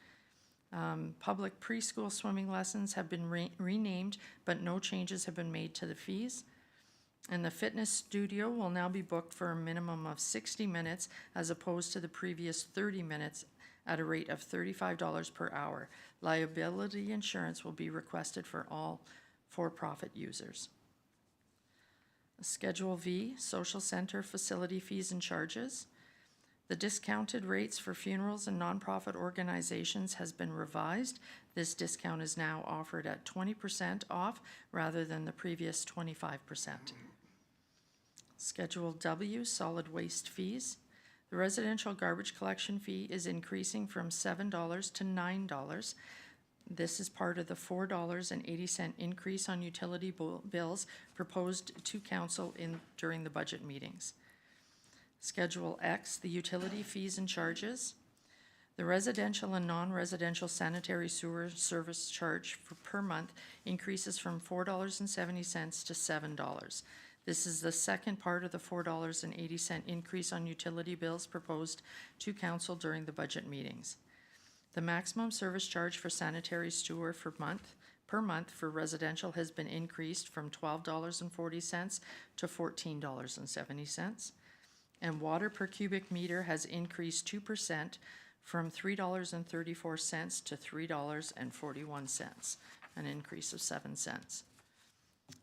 Public preschool swimming lessons have been renamed, but no changes have been made to the fees. And the fitness studio will now be booked for a minimum of 60 minutes as opposed to the previous 30 minutes at a rate of $35 per hour. Liability insurance will be requested for all for-profit users. Schedule V, social center facility fees and charges. The discounted rates for funerals and nonprofit organizations has been revised. This discount is now offered at 20% off rather than the previous 25%. Schedule W, solid waste fees. The residential garbage collection fee is increasing from $7 to $9. This is part of the $4.80 increase on utility bills proposed to council during the budget meetings. Schedule X, the utility fees and charges. The residential and non-residential sanitary sewer service charge per month increases from $4.70 to $7. This is the second part of the $4.80 increase on utility bills proposed to council during the budget meetings. The maximum service charge for sanitary sewer per month for residential has been increased from $12.40 to $14.70. And water per cubic meter has increased 2% from $3.34 to $3.41, an increase of 7 cents.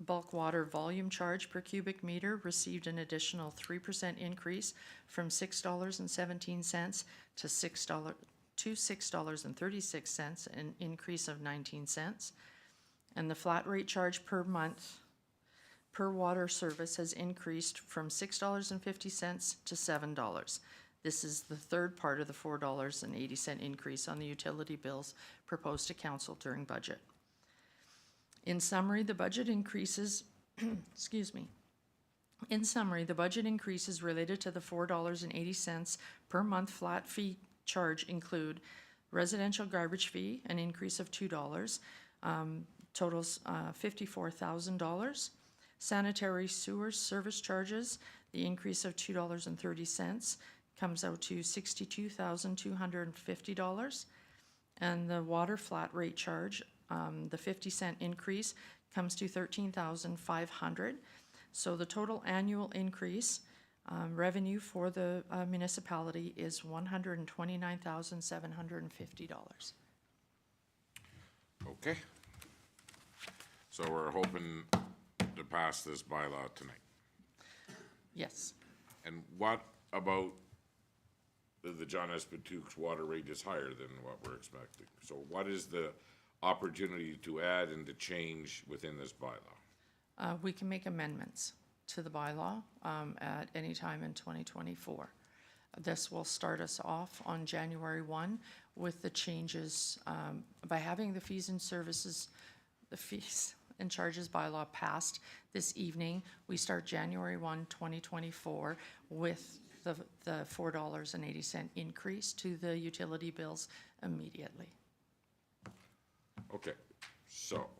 Bulk water volume charge per cubic meter received an additional 3% increase from $6.17 to $6.36, an increase of 19 cents. And the flat rate charge per month per water service has increased from $6.50 to $7. This is the third part of the $4.80 increase on the utility bills proposed to council during budget. In summary, the budget increases, In summary, the budget increases related to the $4.80 per month flat fee charge include residential garbage fee, an increase of $2, totals $54,000. Sanitary sewer service charges, the increase of $2.30 comes out to $62,250. And the water flat rate charge, the 50-cent increase comes to $13,500. So the total annual increase revenue for the municipality is $129,750. Okay. So we're hoping to pass this bylaw tonight. Yes. And what about the John S. Patux's water rate is higher than what we're expecting? So what is the opportunity to add and to change within this bylaw? We can make amendments to the bylaw at any time in 2024. This will start us off on January 1 with the changes by having the fees and charges bylaw passed this evening. We start January 1, 2024 with the $4.80 increase to the utility bills immediately. Okay, so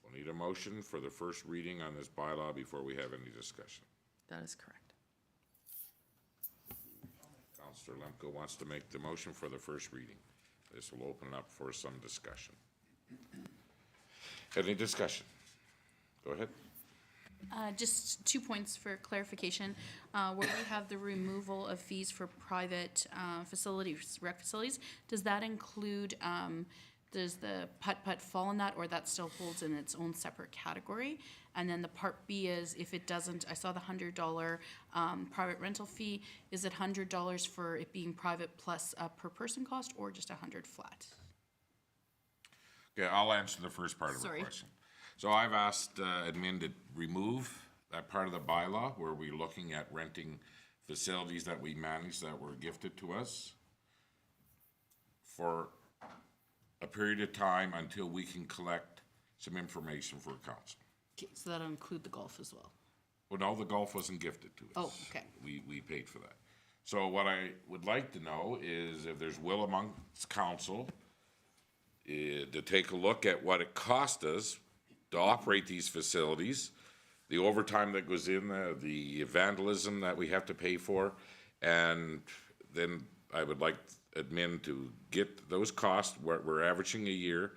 we'll need a motion for the first reading on this bylaw before we have any discussion. That is correct. Councillor Lemko wants to make the motion for the first reading. This will open up for some discussion. Any discussion? Go ahead. Just 2 points for clarification. Where we have the removal of fees for private facilities, rec facilities, does that include, does the putt-putt fall in that, or that still holds in its own separate category? And then the part B is if it doesn't, I saw the $100 private rental fee. Is it $100 for it being private plus a per person cost, or just 100 flat? Okay, I'll answer the first part of the Sorry. question. So I've asked admin to remove that part of the bylaw where we're looking at renting facilities that we manage that were gifted to us for a period of time until we can collect some information for council. Okay, so that'll include the golf as well. Well, no, the golf wasn't gifted to us. Oh, okay. We paid for that. So what I would like to know is if there's will amongst council to take a look at what it cost us to operate these facilities, the overtime that goes in, the vandalism that we have to pay for, and then I would like admin to get those costs, what we're averaging a year,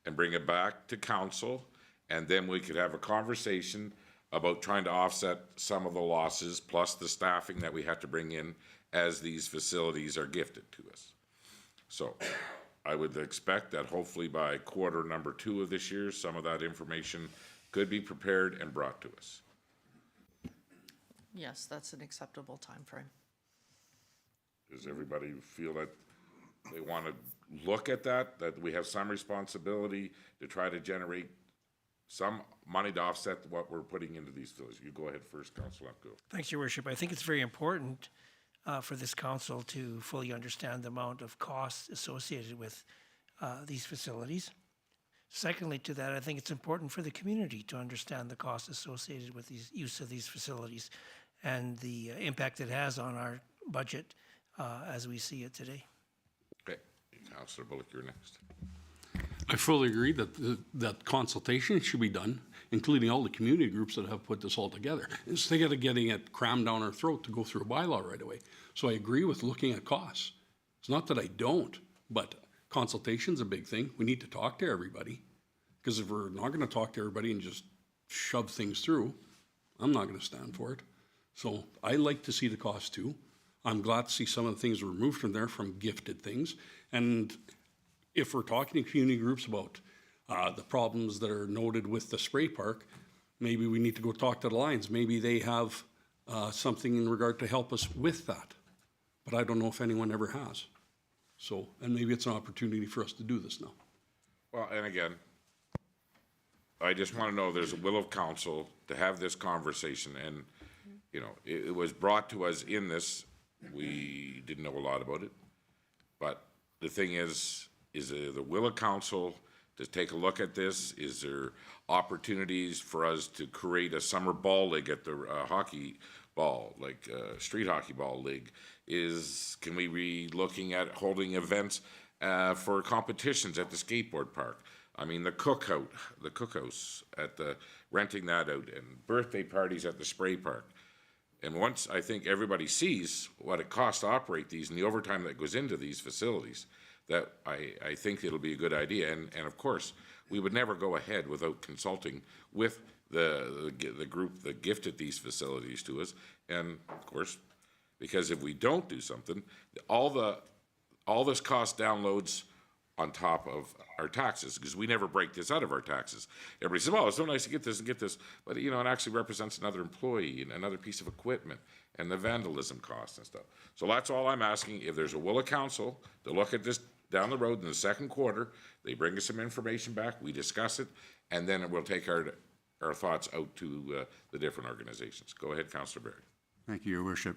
and bring it back to council, and then we could have a conversation about trying to offset some of the losses, plus the staffing that we have to bring in as these facilities are gifted to us. So I would expect that hopefully by quarter number 2 of this year, some of that information could be prepared and brought to us. Yes, that's an acceptable timeframe. Does everybody feel that they want to look at that we have some responsibility to try to generate some money to offset what we're putting into these facilities? You go ahead first, Councilor Lemko. Thanks, Your Worship. I think it's very important for this council to fully understand the amount of costs associated with these facilities. Secondly to that, I think it's important for the community to understand the costs associated with the use of these facilities and the impact it has on our budget as we see it today. Okay, Councilor Bullock, you're next. I fully agree that that consultation should be done, including all the community groups that have put this all together, instead of getting it crammed down our throat to go through a bylaw right away. So I agree with looking at costs. It's not that I don't, but consultation's a big thing. We need to talk to everybody, because if we're not gonna talk to everybody and just shove things through, I'm not gonna stand for it. So I like to see the cost too. I'm glad to see some of the things removed from there from gifted things. And if we're talking to community groups about the problems that are noted with the spray park, maybe we need to go talk to the Lions. Maybe they have something in regard to help us with that. But I don't know if anyone ever has. So, and maybe it's an opportunity for us to do this now. Well, and again, I just want to know there's a will of council to have this conversation, and, you know, it was brought to us in this. We didn't know a lot about it, but the thing is the will of council to take a look at this? Is there opportunities for us to create a summer ball league at the hockey ball, like street hockey ball league? Can we be looking at holding events for competitions at the skateboard park? I mean, the cookhouse at the, renting that out, and birthday parties at the spray park. And once I think everybody sees what it costs to operate these and the overtime that goes into these facilities, that I think it'll be a good idea. And of course, we would never go ahead without consulting with the group that gifted these facilities to us. And of course, because if we don't do something, all this cost downloads on top of our taxes, because we never break this out of our taxes. Everybody says, well, it's so nice to get this, but you know, it actually represents another employee and another piece of equipment and the vandalism costs and stuff. So that's all I'm asking. If there's a will of council to look at this down the road in the second quarter, they bring us some information back, we discuss it, and then we'll take our thoughts out to the different organizations. Go ahead, Councillor Berry. Thank you, Your Worship.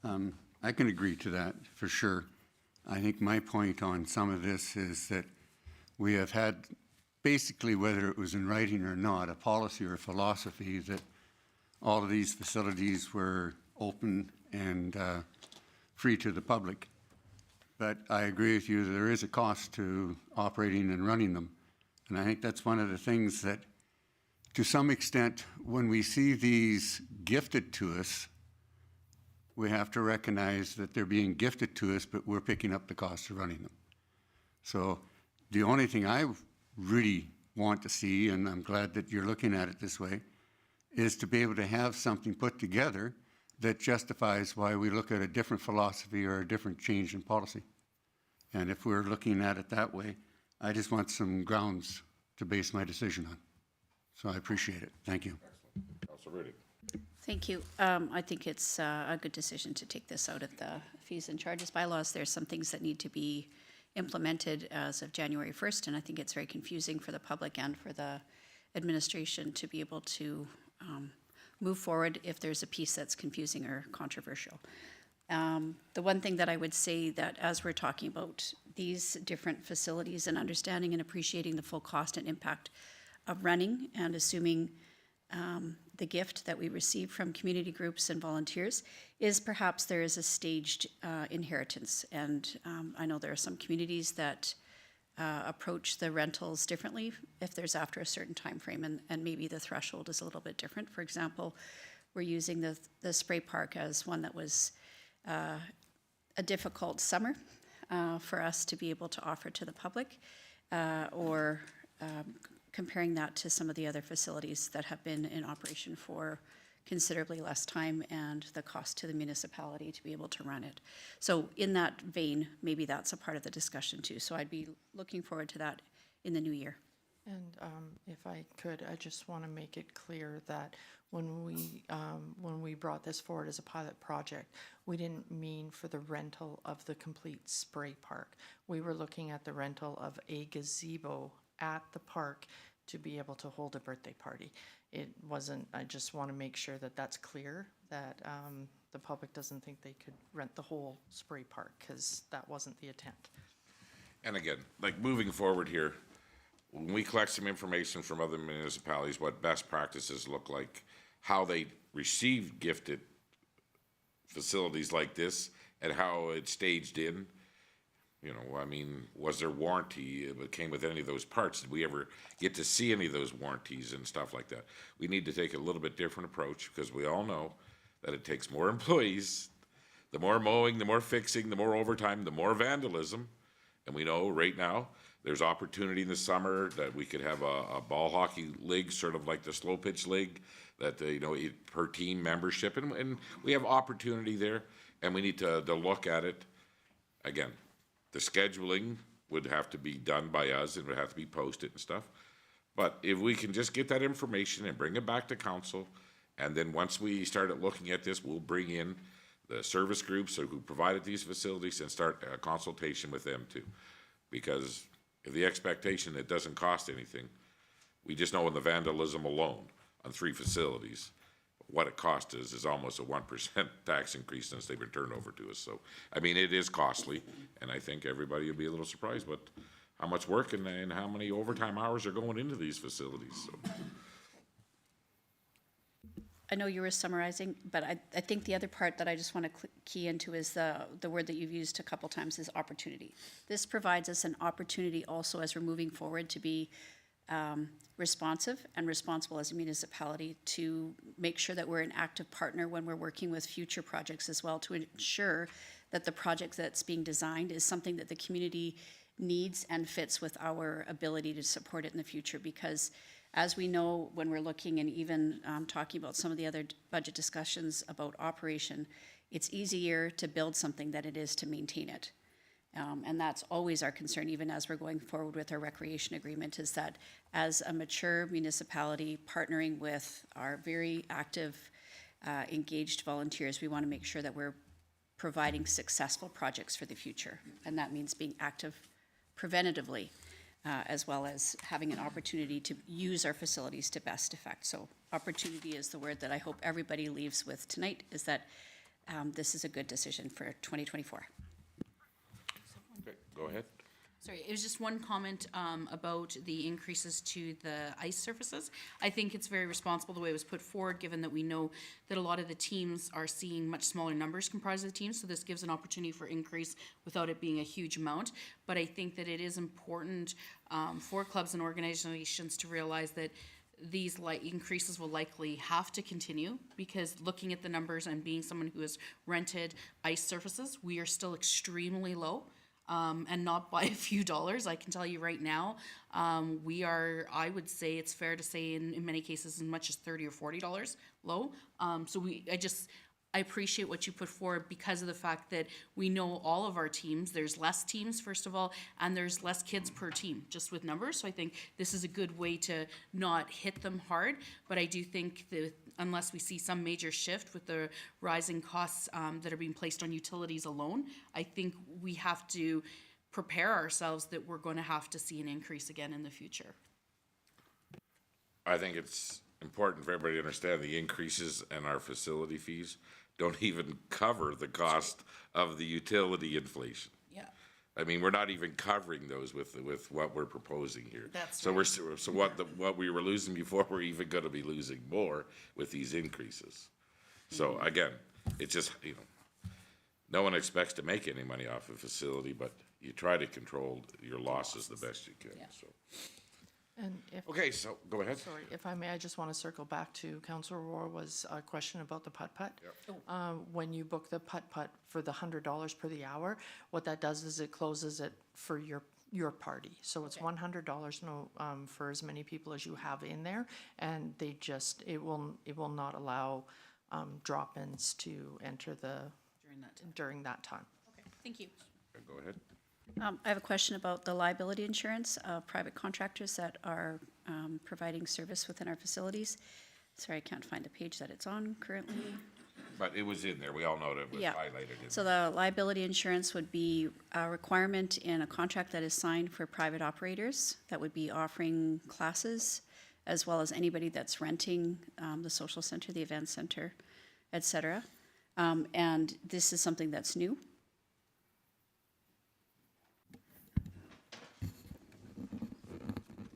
I can agree to that for sure. I think my point on some of this is that we have had, basically, whether it was in writing or not, a policy or a philosophy that all of these facilities were open and free to the public. But I agree with you that there is a cost to operating and running them. And I think that's one of the things that, to some extent, when we see these gifted to us, we have to recognize that they're being gifted to us, but we're picking up the cost of running them. So the only thing I really want to see, and I'm glad that you're looking at it this way, is to be able to have something put together that justifies why we look at a different philosophy or a different change in policy. And if we're looking at it that way, I just want some grounds to base my decision on. So I appreciate it. Thank you. Excellent. Councillor Riddick. Thank you. I think it's a good decision to take this out of the fees and charges bylaws. There's some things that need to be implemented as of January 1st, and I think it's very confusing for the public and for the administration to be able to move forward if there's a piece that's confusing or controversial. The one thing that I would say that as we're talking about these different facilities and understanding and appreciating the full cost and impact of running and assuming the gift that we receive from community groups and volunteers is perhaps there is a staged inheritance. And I know there are some communities that approach the rentals differently if there's after a certain time frame, and maybe the threshold is a little bit different. For example, we're using the spray park as one that was a difficult summer for us to be able to offer to the public, or comparing that to some of the other facilities that have been in operation for considerably less time and the cost to the municipality to be able to run it. So in that vein, maybe that's a part of the discussion too. So I'd be looking forward to that in the new year. And if I could, I just want to make it clear that when we brought this forward as a pilot project, we didn't mean for the rental of the complete spray park. We were looking at the rental of a gazebo at the park to be able to hold a birthday party. It wasn't, I just want to make sure that that's clear, that the public doesn't think they could rent the whole spray park, because that wasn't the intent. And again, like moving forward here, when we collect some information from other municipalities, what best practices look like, how they receive gifted facilities like this, and how it's staged in. You know, I mean, was there warranty that came with any of those parts? Did we ever get to see any of those warranties and stuff like that? We need to take a little bit different approach, because we all know that it takes more employees. The more mowing, the more fixing, the more overtime, the more vandalism. And we know right now, there's opportunity in the summer that we could have a ball hockey league, sort of like the slow pitch league, that, you know, per team membership. And we have opportunity there, and we need to look at it. Again, the scheduling would have to be done by us, and would have to be posted and stuff. But if we can just get that information and bring it back to council, and then once we started looking at this, we'll bring in the service groups who provided these facilities and start a consultation with them too. Because if the expectation, it doesn't cost anything, we just know in the vandalism alone on 3 facilities, what it cost us is almost a 1% tax increase since they've been turned over to us. So, I mean, it is costly, and I think everybody will be a little surprised what how much work and how many overtime hours are going into these facilities. So. I know you were summarizing, but I think the other part that I just want to key into is the word that you've used a couple times is opportunity. This provides us an opportunity also as we're moving forward to be responsive and responsible as a municipality to make sure that we're an active partner when we're working with future projects as well, to ensure that the project that's being designed is something that the community needs and fits with our ability to support it in the future. Because as we know, when we're looking and even talking about some of the other budget discussions about operation, it's easier to build something than it is to maintain it. And that's always our concern, even as we're going forward with our recreation agreement, is that as a mature municipality partnering with our very active, engaged volunteers, we want to make sure that we're providing successful projects for the future. And that means being active preventatively, as well as having an opportunity to use our facilities to best effect. So opportunity is the word that I hope everybody leaves with tonight, is that this is a good decision for 2024. Okay, go ahead. Sorry, it was just one comment about the increases to the ice surfaces. I think it's very responsible the way it was put forward, given that we know that a lot of the teams are seeing much smaller numbers comprised of the teams, so this gives an opportunity for increase without it being a huge amount. But I think that it is important for clubs and organizations to realize that these increases will likely have to continue, because looking at the numbers and being someone who has rented ice surfaces, we are still extremely low. And not by a few dollars. I can tell you right now, we are, I would say it's fair to say in many cases as much as $30 or $40 low. So I appreciate what you put forward, because of the fact that we know all of our teams, there's less teams, first of all, and there's less kids per team, just with numbers. So I think this is a good way to not hit them hard, but I do think that unless we see some major shift with the rising costs that are being placed on utilities alone, I think we have to prepare ourselves that we're going to have to see an increase again in the future. I think it's important for everybody to understand the increases in our facility fees don't even cover the cost of the utility inflation. Yeah. I mean, we're not even covering those with what we're proposing here. That's so right. So what we were losing before, we're even going to be losing more with these increases. So again, it's just, you know, no one expects to make any money off a facility, but you try to control your losses the best you can. Yeah. So And if, okay, so go ahead. sorry, if I may, I just want to circle back to Councilor Rohr was a question about the putt-putt. When you book the putt-putt for the $100 per the hour, what that does is it closes it for your party. So it's $100 for as many people as you have in there, and they just, it will not allow drop-ins to enter during that time. Okay, thank you. Go ahead. I have a question about the liability insurance of private contractors that are providing service within our facilities. Sorry, I can't find the page that it's on currently. But it was in there. We all know that it was Yeah. highlighted. So the liability insurance would be a requirement in a contract that is signed for private operators that would be offering classes, as well as anybody that's renting the social center, the event center, et cetera. And this is something that's new.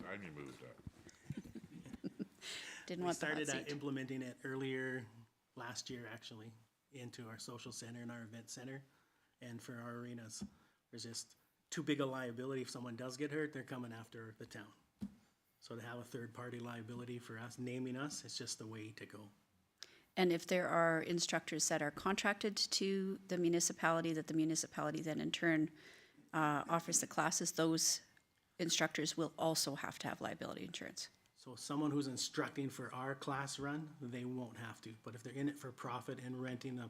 I moved that. Didn't We want the hot started seat. implementing it earlier last year, actually, into our social center and our event center and for our arenas. There's just too big a liability. If someone does get hurt, they're coming after the town. So to have a third-party liability for us, naming us, it's just the way to go. And if there are instructors that are contracted to the municipality, that the municipality then in turn offers the classes, those instructors will also have to have liability insurance. So someone who's instructing for our class run, they won't have to. But if they're in it for profit and renting a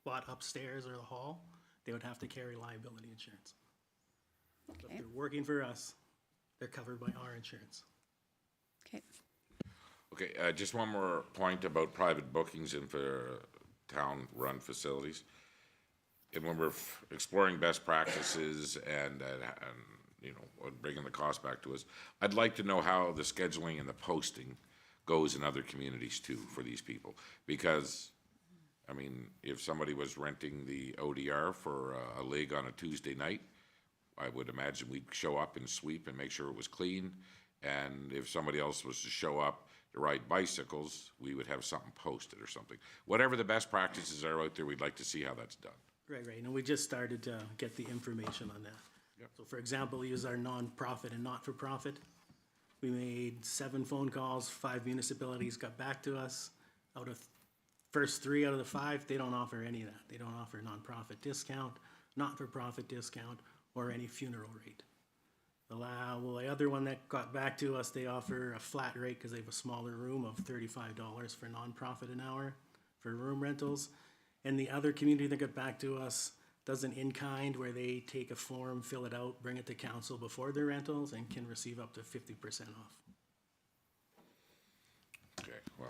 spot upstairs or the hall, they would have to carry liability insurance. But Okay. if they're working for us, they're covered by our insurance. Okay. Okay, just one more point about private bookings and for town-run facilities. And when we're exploring best practices and you know, bringing the cost back to us, I'd like to know how the scheduling and the posting goes in other communities too for these people. Because, I mean, if somebody was renting the ODR for a league on a Tuesday night, I would imagine we'd show up and sweep and make sure it was clean. And if somebody else was to show up to ride bicycles, we would have something posted or something. Whatever the best practices are out there, we'd like to see how that's done. Right, and we just started to get the information on that. Yep. So for example, use our nonprofit and not-for-profit. We made 7 phone calls, 5 municipalities got back to us. Out of first 3 out of the 5, they don't offer any of that. They don't offer nonprofit discount, not-for-profit discount, or any funeral rate. The other one that got back to us, they offer a flat rate because they have a smaller room of $35 for nonprofit an hour for room rentals. And the other community that got back to us does an in-kind where they take a form, fill it out, bring it to council before their rentals and can receive up to 50% off. Okay, well,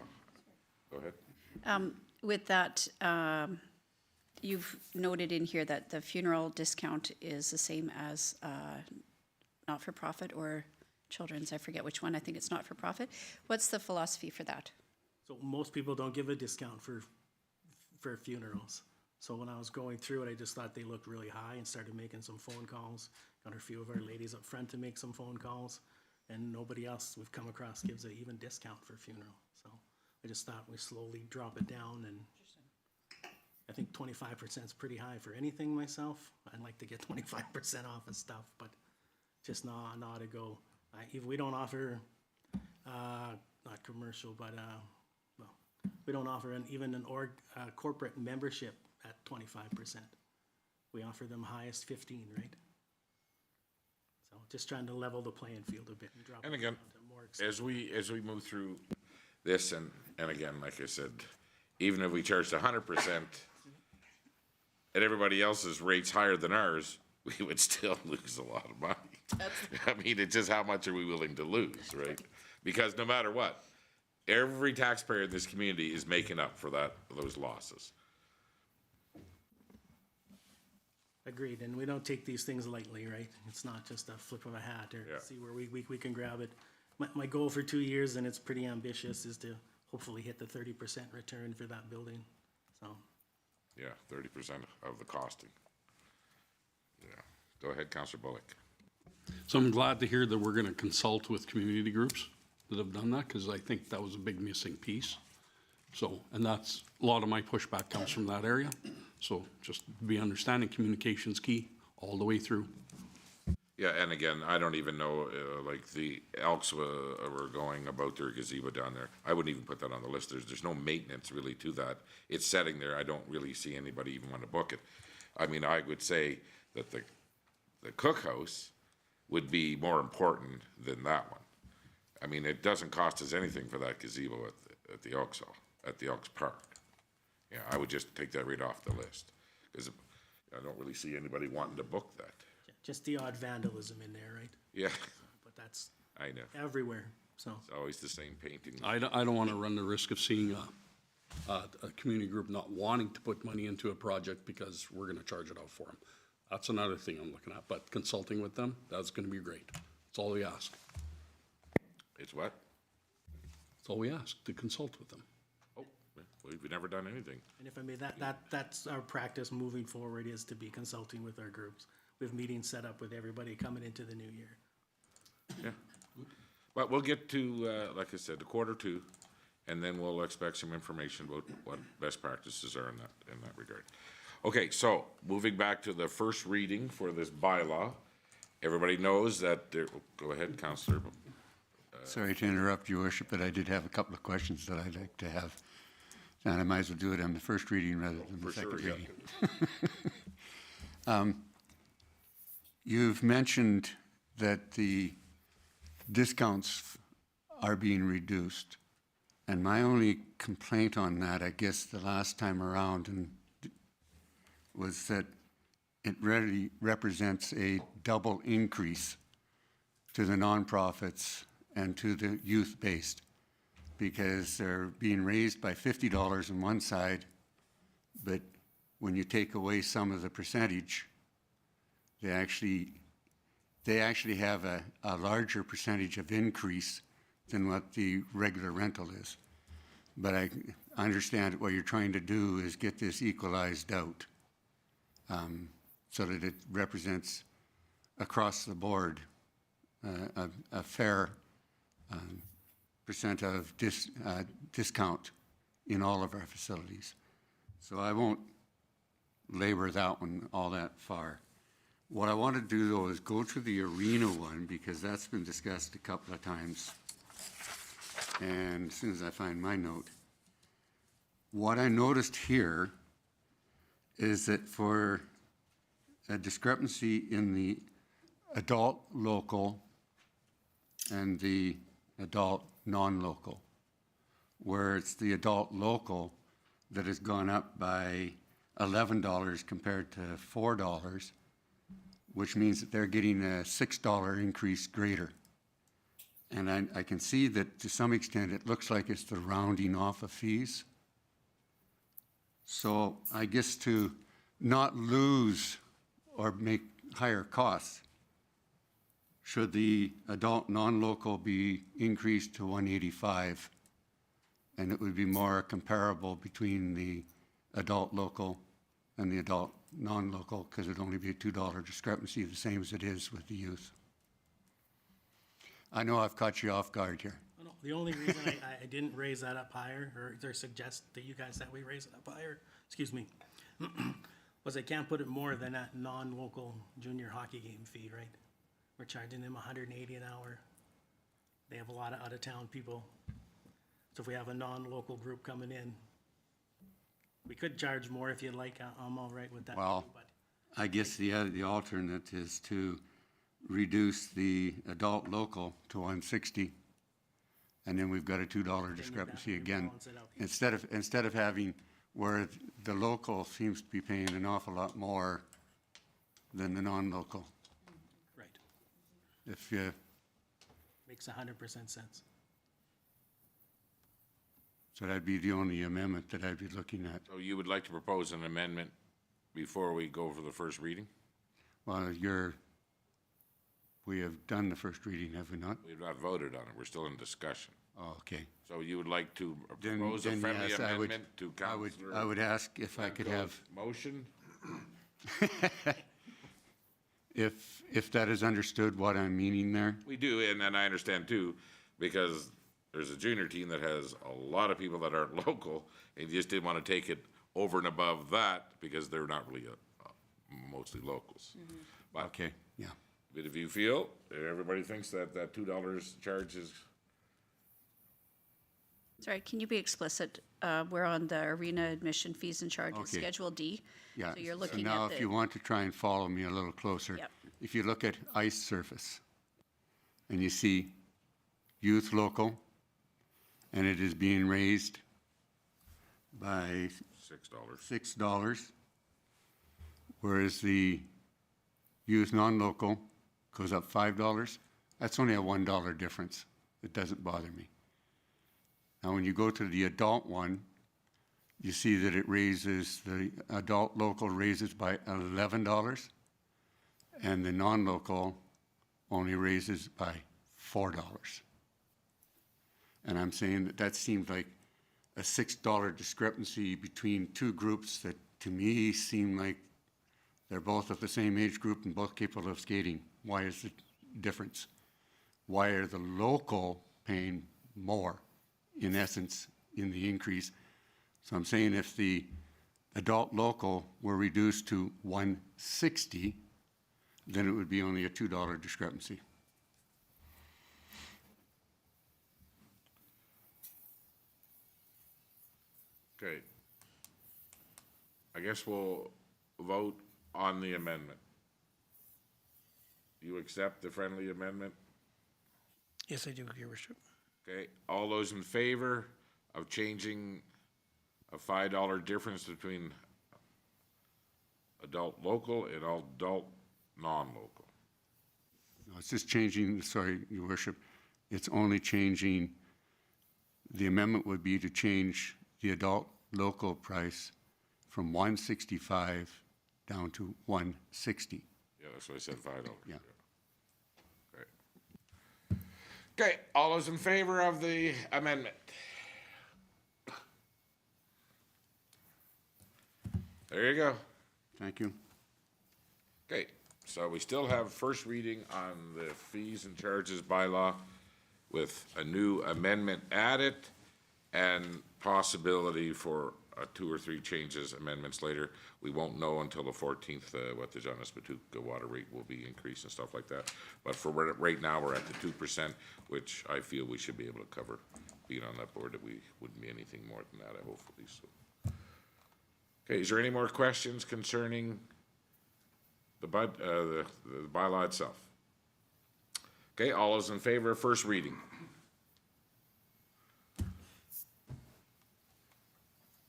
go ahead. With that, you've noted in here that the funeral discount is the same as not-for-profit or children's. I forget which one. I think it's not-for-profit. What's the philosophy for that? So most people don't give a discount for funerals. So when I was going through it, I just thought they looked really high and started making some phone calls. Got a few of our ladies up front to make some phone calls, and nobody else we've come across gives an even discount for a funeral. So I just thought we slowly drop it down, and I think 25% is pretty high for anything myself. I'd like to get 25% off of stuff, but just not to go. If we don't offer, not commercial, but well, we don't offer even an corporate membership at 25%. We offer them highest 15, right? So just trying to level the playing field a bit and drop it And down again, to more expensive. as we move through this, and again, like I said, even if we charged 100% and everybody else's rates higher than ours, we would still lose a lot of money. I mean, it's just how much are we willing to lose, right? Because no matter what, every taxpayer in this community is making up for those losses. Agreed, and we don't take these things lightly, right? It's not just a flip of a hat Yeah. or see where we can grab it. My goal for 2 years, and it's pretty ambitious, is to hopefully hit the 30% return for that building, so. Yeah, 30% of the costing. Yeah. Go ahead, Councillor Bullock. So I'm glad to hear that we're gonna consult with community groups that have done that, because I think that was a big missing piece. So, and that's, a lot of my pushback comes from that area. So just be understanding, communication's key all the way through. Yeah, and again, I don't even know, like the Elks were going about their gazebo down there. I wouldn't even put that on the list. There's no maintenance really to that. It's sitting there. I don't really see anybody even want to book it. I mean, I would say that the cookhouse would be more important than that one. I mean, it doesn't cost us anything for that gazebo at the Elks Park. Yeah, I would just take that right off the list, because I don't really see anybody wanting to book that. Just the odd vandalism in there, right? Yeah, But that's I know. everywhere, so. It's always the same painting. I don't want to run the risk of seeing a community group not wanting to put money into a project because we're gonna charge it out for them. That's another thing I'm looking at, but consulting with them, that's gonna be great. That's all we ask. It's what? That's all we ask, to consult with them. Oh, we've never done anything. And if I may, that's our practice moving forward, is to be consulting with our groups. We have meetings set up with everybody coming into the new year. Yeah. But we'll get to, like I said, the Q2, and then we'll expect some information about what best practices are in that regard. Okay, so moving back to the first reading for this bylaw, everybody knows that there, go ahead, Councillor. Sorry to interrupt, Your Worship, but I did have a couple of questions that I'd like to have. And I might as well do it on the first reading rather than the For sure, second yeah. reading. You've mentioned that the discounts are being reduced. And my only complaint on that, I guess the last time around, was that it really represents a double increase to the nonprofits and to the youth-based, because they're being raised by $50 on one side, but when you take away some of the percentage, they actually have a larger percentage of increase than what the regular rental is. But I understand what you're trying to do is get this equalized out, so that it represents across the board a fair percent of discount in all of our facilities. So I won't labor that one all that far. What I want to do, though, is go to the arena one, because that's been discussed a couple of times. And as soon as I find my note, what I noticed here is that for a discrepancy in the adult local and the adult non-local, where it's the adult local that has gone up by $11 compared to $4, which means that they're getting a $6 increase greater. And I can see that to some extent it looks like it's the rounding off of fees. So I guess to not lose or make higher costs, should the adult non-local be increased to $185, and it would be more comparable between the adult local and the adult non-local, because it'd only be a $2 discrepancy, the same as it is with the youth. I know I've caught you off guard here. No, the only reason I didn't raise that up higher, or suggest that you guys that we raise it up higher, excuse me, was I can't put it more than that non-local junior hockey game fee, right? We're charging them $180 an hour. They have a lot of out-of-town people. So if we have a non-local group coming in, we could charge more if you'd like. I'm all right with that. Well, too, but I guess the alternate is to reduce the adult local to $160, and then we've got a $2 discrepancy again. balance it out. Instead of having where the local seems to be paying an awful lot more than the non-local. Right. If you, Makes 100% sense. So that'd be the only amendment that I'd be looking at. So you would like to propose an amendment before we go for the first reading? Well, we have done the first reading, have we not? We've not voted on it. We're still in discussion. Oh, okay. So you would like to Then- propose a then friendly yes, I would- amendment to I Councillor would ask if I could have, motion? if that is understood what I'm meaning there. We do, and I understand too, because there's a junior team that has a lot of people that aren't local, and you just didn't want to take it over and above that, because they're not really mostly locals. But Okay, yeah. but if you feel, everybody thinks that that $2 charge is, Sorry, can you be explicit? We're on the arena admission fees and charges, Okay. Schedule D. Yeah. So you're so looking now at if you the, want to try and follow me a little closer. Yep. If you look at ice surface and you see youth local and it is being raised by $6. $6, whereas the youth non-local goes up $5, that's only a $1 difference. It doesn't bother me. Now, when you go to the adult one, you see that it raises, the adult local raises by $11, and the non-local only raises by $4. And I'm saying that that seems like a $6 discrepancy between two groups that, to me, seem like they're both of the same age group and both capable of skating. Why is the difference? Why are the local paying more, in essence, in the increase? So I'm saying if the adult local were reduced to $160, then it would be only a $2 discrepancy. Okay. I guess we'll vote on the amendment. You accept the friendly amendment? Yes, I do, Your Worship. Okay, all those in favor of changing a $5 difference between adult local and adult non-local? No, it's just changing, sorry, Your Worship, it's only changing, the amendment would be to change the adult local price from $165 down to $160. Yeah, that's what I said, $5. Yeah. Okay. Okay, all those in favor of the amendment? There you go. Thank you. Okay, so we still have first reading on the fees and charges bylaw with a new amendment added and possibility for 2 or 3 changes, amendments later. We won't know until the 14th what the John S. Patuca water rate will be increased and stuff like that. But for right now, we're at the 2%, which I feel we should be able to cover. Being on that board, that we wouldn't be anything more than that, hopefully, so. Okay, is there any more questions concerning the bylaw itself? Okay, all those in favor of first reading?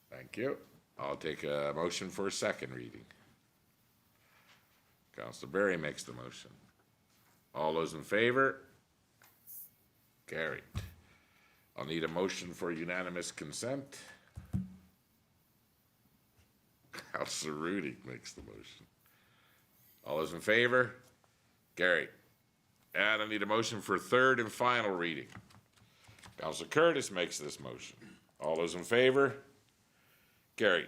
Thank you. I'll take a motion for a second reading. Councilor Berry makes the motion. All those in favor? Carried. I'll need a motion for unanimous consent. Councilor Rudy makes the motion. All those in favor? Carried. And I need a motion for third and final reading. Councilor Curtis makes this motion. All those in favor? Carried.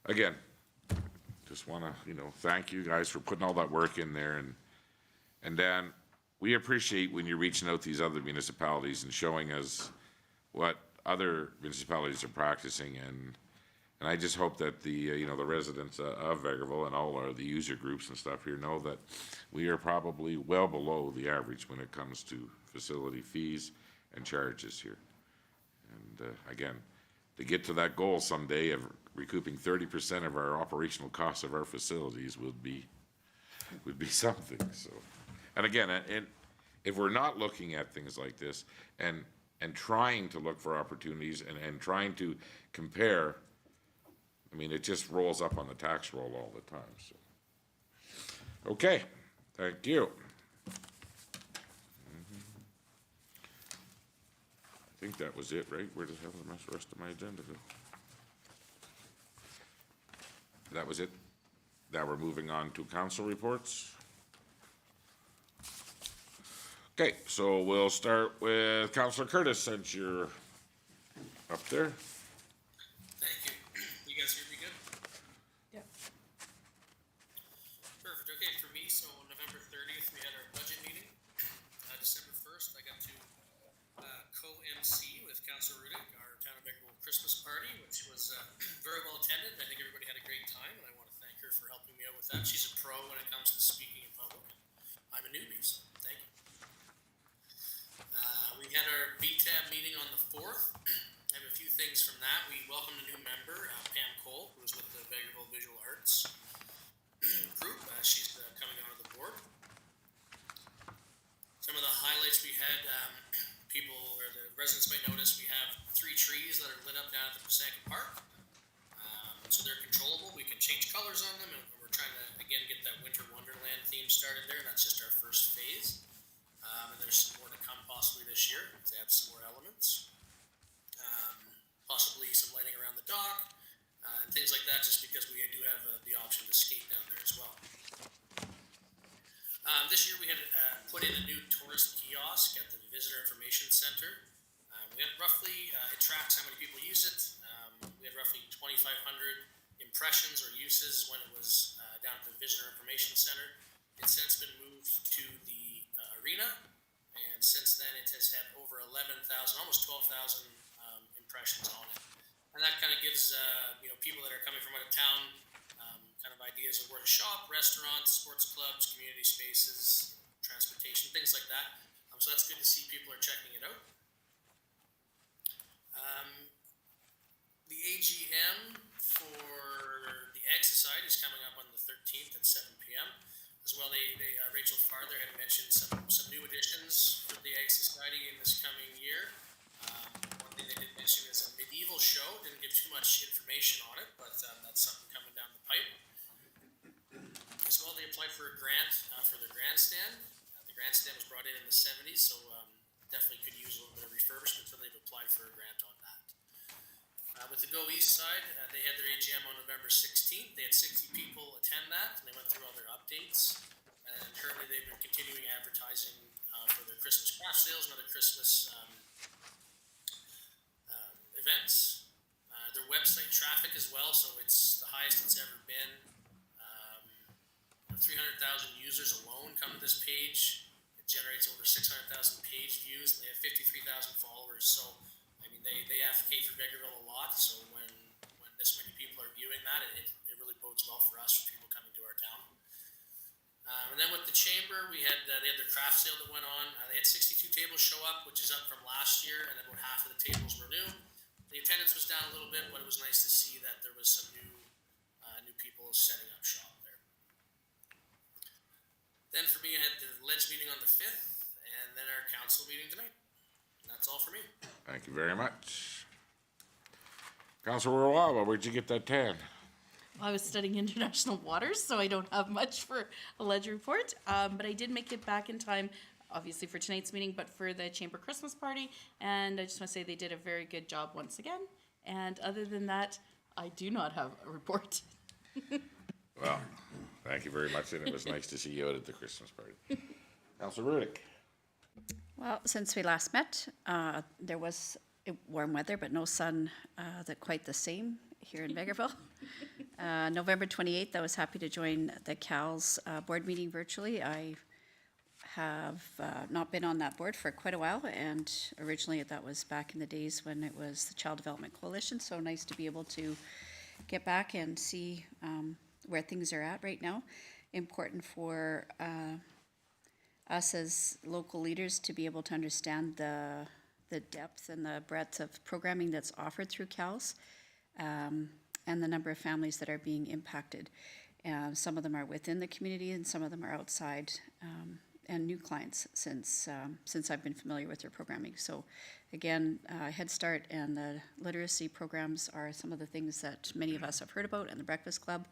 Again, just want to, thank you guys for putting all that work in there. And Dan, we appreciate when you're reaching out to these other municipalities and showing us what other municipalities are practicing. And I just hope that the residents of Vegreville and all the user groups and stuff here know that we are probably well below the average when it comes to facility fees and charges here. And again, to get to that goal someday of recouping 30% of our operational costs of our facilities would be something. So, and again, if we're not looking at things like this and trying to look for opportunities and trying to compare, I mean, it just rolls up on the tax roll all the time. So, okay, thank you. think that was it, right? Where the hell did the rest of my agenda go? That was it? Now we're moving on to council reports. Okay, so we'll start with Councilor Curtis, since you're up there. Thank you. You guys hear me good? Yep. Perfect. Okay, for me, so November 30th, we had our budget meeting. December 1st, I got to co-MC with Councilor Rudick, our Town of Vegreville Christmas party, which was very well attended. I think everybody had a great time, and I want to thank her for helping me out with that. She's a pro when it comes to speaking in public. I'm a newbie, so thank you. We had our BTAB meeting on the 4th. I have a few things from that. We welcomed a new member, Pam Cole, who was with the Vegreville Visual Arts group. She's coming onto the board. Some of the highlights we had, people or the residents may notice we have 3 trees that are lit up down at the Pasanka Park. So they're controllable. We can change colors on them, and we're trying to again get that Winter Wonderland theme started there. That's just our first phase. And there's some more to come possibly this year to add some more elements. Possibly some lighting around the dock, and things like that, just because we do have the option to skate down there as well. This year we had put in a new tourist kiosk at the Visitor Information Center. We had roughly, it tracks how many people use it. We had roughly 2,500 impressions or uses when it was down at the Visitor Information Center. It's since been moved to the arena, and since then it has had over 11,000, almost 12,000 impressions on it. And that kind of gives people that are coming from out of town kind of ideas of where to shop, restaurants, sports clubs, community spaces, transportation, things like that. So that's good to see people are checking it out. The AGM for the Ag Society is coming up on the 13th at 7 p.m. As well, Rachel Farther had mentioned some new additions for the Ag Society in this coming year. One thing they did mention is a medieval show. Didn't give too much information on it, but that's something coming down the pipe. As well, they applied for a grant for their grandstand. The grandstand was brought in the 70s, so definitely could use a little bit of refurbishment, so they've applied for a grant on that. With the Go East side, they had their AGM on November 16th. They had 60 people attend that, and they went through all their updates. And currently, they've been continuing advertising for their Christmas craft sales and other Christmas events. Their website traffic as well, so it's the highest it's ever been. 300,000 users alone come to this page. It generates over 600,000 page views, and they have 53,000 followers. So, I mean, they advocate for Vegreville a lot. So when this many people are viewing that, it really bodes well for us, for people coming to our town. And then with the chamber, they had their craft sale that went on. They had 62 tables show up, which is up from last year, and about half of the tables were new. The attendance was down a little bit, but it was nice to see that there was some new people setting up shop there. Then for me, I had the Ledge meeting on the 5th, and then our council meeting tonight. And that's all for me. Thank you very much. Councilor Wawa, where'd you get that tan? I was studying international waters, so I don't have much for a ledge report. But I did make it back in time, obviously for tonight's meeting, but for the Chamber Christmas party. And I just want to say they did a very good job once again. And other than that, I do not have a report. Well, thank you very much, and it was nice to see you out at the Christmas party. Councilor Rudick. Well, since we last met, there was warm weather, but no sun quite the same here in Vegreville. November 28th, I was happy to join the CAL's board meeting virtually. I have not been on that board for quite a while, and originally that was back in the days when it was the Child Development Coalition, so nice to be able to get back and see where things are at right now. Important for us as local leaders to be able to understand the depth and the breadth of programming that's offered through CALS, and the number of families that are being impacted. Some of them are within the community, and some of them are outside, and new clients since I've been familiar with their programming. So again, Head Start and the literacy programs are some of the things that many of us have heard about, and the Breakfast Club.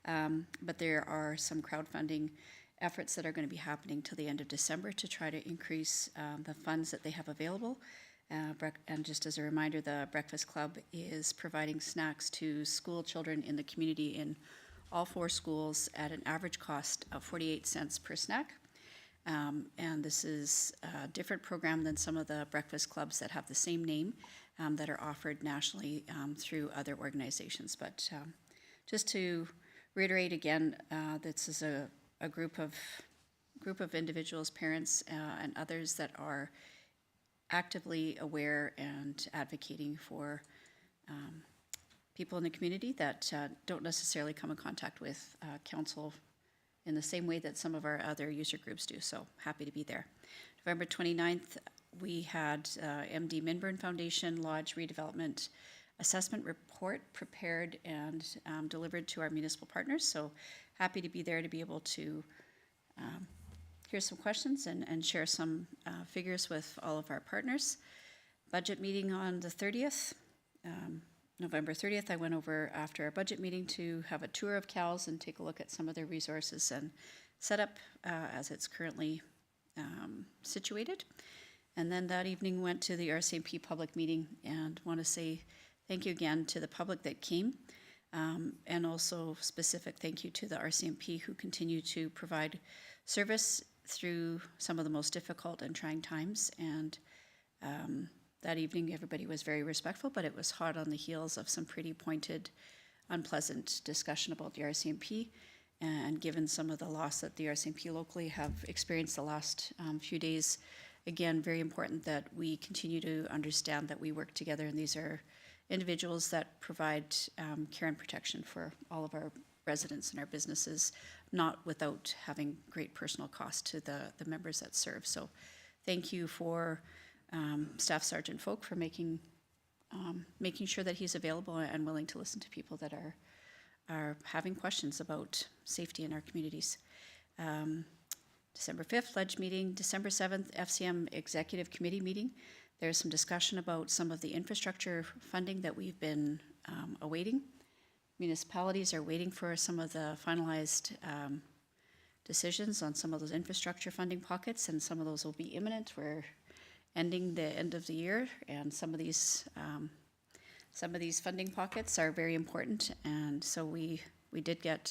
But there are some crowdfunding efforts that are going to be happening till the end of December to try to increase the funds that they have available. And just as a reminder, the Breakfast Club is providing snacks to school children in the community in all 4 schools at an average cost of 48 cents per snack. And this is a different program than some of the breakfast clubs that have the same name that are offered nationally through other organizations. But just to reiterate again, this is a group of individuals, parents, and others that are actively aware and advocating for people in the community that don't necessarily come in contact with council in the same way that some of our other user groups do. So happy to be there. November 29th, we had MD Minburn Foundation Lodge Redevelopment Assessment Report prepared and delivered to our municipal partners. So happy to be there to be able to hear some questions and share some figures with all of our partners. Budget meeting on the 30th. November 30th, I went over after our budget meeting to have a tour of CALS and take a look at some of their resources and setup as it's currently situated. And then that evening went to the RCMP public meeting, and want to say thank you again to the public that came, and also specific thank you to the RCMP who continue to provide service through some of the most difficult and trying times. And that evening, everybody was very respectful, but it was hot on the heels of some pretty pointed, unpleasant discussion about the RCMP. And given some of the loss that the RCMP locally have experienced the last few days, again, very important that we continue to understand that we work together, and these are individuals that provide care and protection for all of our residents and our businesses, not without having great personal cost to the members that serve. So thank you for Staff Sergeant Folk for making sure that he's available and willing to listen to people that are having questions about safety in our communities. December 5th, Ledge meeting. December 7th, FCM Executive Committee meeting. There's some discussion about some of the infrastructure funding that we've been awaiting. Municipalities are waiting for some of the finalized decisions on some of those infrastructure funding pockets, and some of those will be imminent. We're ending the end of the year, and some of these funding pockets are very important, and so we did get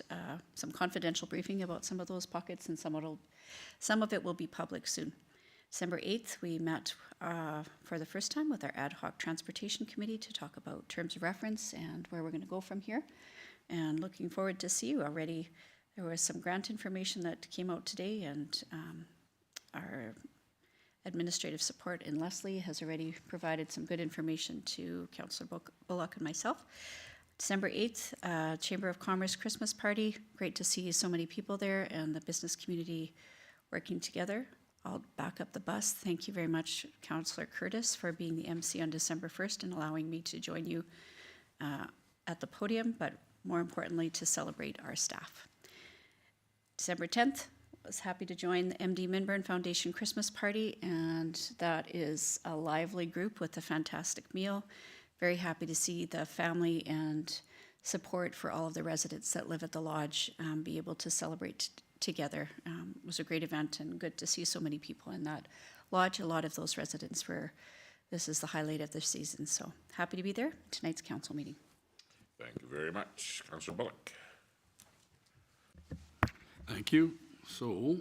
some confidential briefing about some of those pockets, and some of it will be public soon. December 8th, we met for the first time with our ad hoc transportation committee to talk about terms of reference and where we're going to go from here, and looking forward to see you already. There was some grant information that came out today, and our administrative support in Leslie has already provided some good information to Councillor Bullock and myself. December 8th, Chamber of Commerce Christmas party. Great to see so many people there and the business community working together. I'll back up the bus. Thank you very much, Councillor Curtis, for being the MC on December 1st and allowing me to join you at the podium, but more importantly, to celebrate our staff. December 10th, was happy to join the MD Minburn Foundation Christmas party, and that is a lively group with a fantastic meal. Very happy to see the family and support for all of the residents that live at the lodge be able to celebrate together. It was a great event, and good to see so many people in that lodge. A lot of those residents this is the highlight of the season, so happy to be there. Tonight's council meeting. Thank you very much. Councillor Bullock. Thank you. So,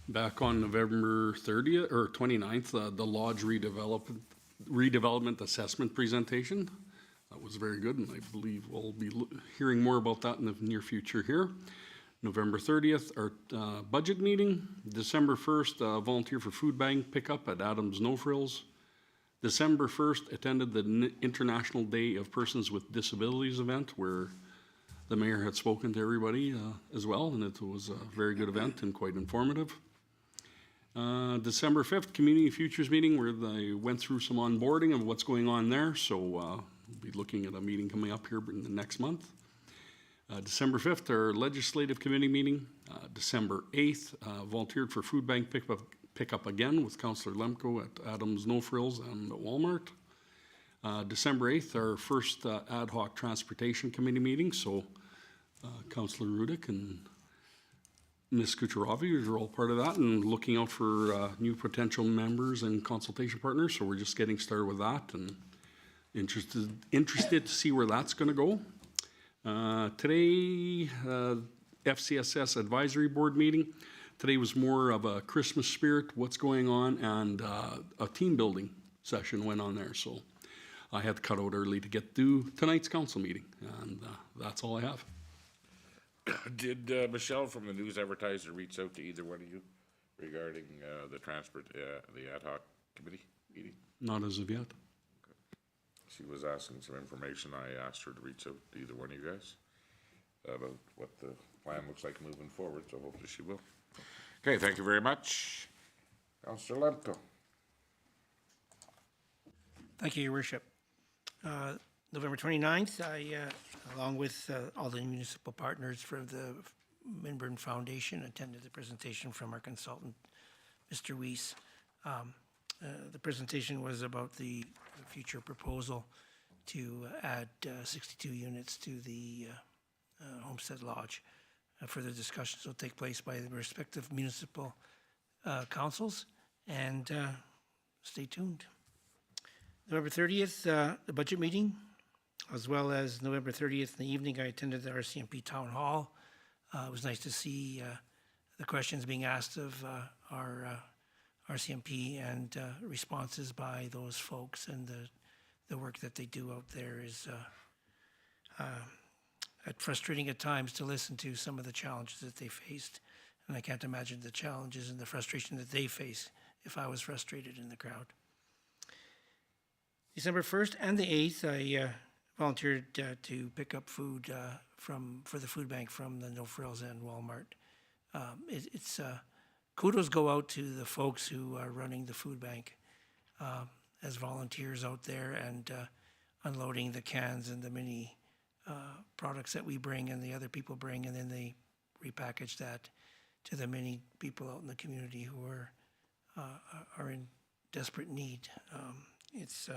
back on November 30th or 29th, the Lodge redevelopment assessment presentation. That was very good, and I believe we'll be hearing more about that in the near future here. November 30th, our budget meeting. December 1st, volunteer for food bank pickup at Adams No Frills. December 1st, attended the International Day of Persons with Disabilities event, where the mayor had spoken to everybody as well, and it was a very good event and quite informative. December 5th, Community Futures meeting, where they went through some onboarding of what's going on there, so we'll be looking at a meeting coming up here in the next month. December 5th, our Legislative Committee meeting. December 8th, volunteered for food bank pickup again with Councillor Lemko at Adams No Frills and Walmart. December 8th, our first ad hoc transportation committee meeting, so Councillor Rudick and Ms. Kucharavi, you're all part of that and looking out for new potential members and consultation partners. So we're just getting started with that and interested to see where that's going to go. Today, FCSS Advisory Board meeting. Today was more of a Christmas spirit, what's going on, and a team building session went on there. So I had to cut out early to get to tonight's council meeting, and that's all I have. Did Michelle from the News Advertiser reach out to either one of you regarding the ad hoc committee meeting? Not as of yet. She was asking some information. I asked her to reach out to either one of you guys about what the plan looks like moving forward, so hopefully she will. Okay, thank you very much. Councillor Lemko. Thank you, Your Worship. November 29th, I, along with all the municipal partners for the Minburn Foundation, attended the presentation from our consultant, Mr. Weiss. The presentation was about the future proposal to add 62 units to the Homestead Lodge. Further discussions will take place by the respective municipal councils, and stay tuned. November 30th, the budget meeting, as well as November 30th in the evening, I attended the RCMP Town Hall. It was nice to see the questions being asked of our RCMP and responses by those folks, and the work that they do out there is frustrating at times to listen to some of the challenges that they faced. And I can't imagine the challenges and the frustration that they face if I was frustrated in the crowd. December 1st and the 8th, I volunteered to pick up food for the food bank from the No Frills and Walmart. Kudos go out to the folks who are running the food bank as volunteers out there and unloading the cans and the mini products that we bring and the other people bring, and then they repackage that to the many people out in the community who are in desperate need. It's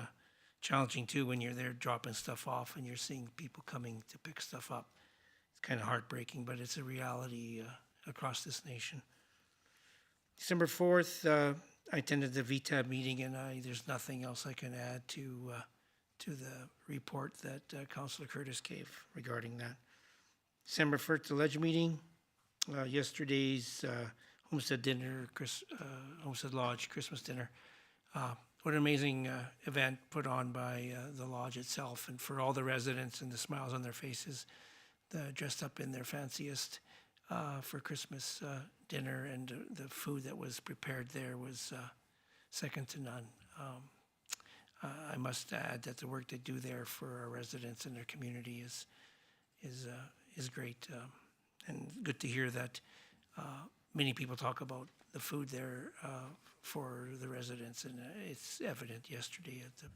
challenging too when you're there dropping stuff off and you're seeing people coming to pick stuff up. It's kind of heartbreaking, but it's a reality across this nation. December 4th, I attended the VTAB meeting, and there's nothing else I can add to the report that Councillor Curtis gave regarding that. December 1st, the Ledge meeting. Yesterday's Homestead dinner, Homestead Lodge Christmas dinner. What an amazing event put on by the lodge itself, and for all the residents and the smiles on their faces, dressed up in their fanciest for Christmas dinner, and the food that was prepared there was second to none. I must add that the work they do there for our residents and their community is great, and good to hear that many people talk about the food there for the residents, and it's evident yesterday at the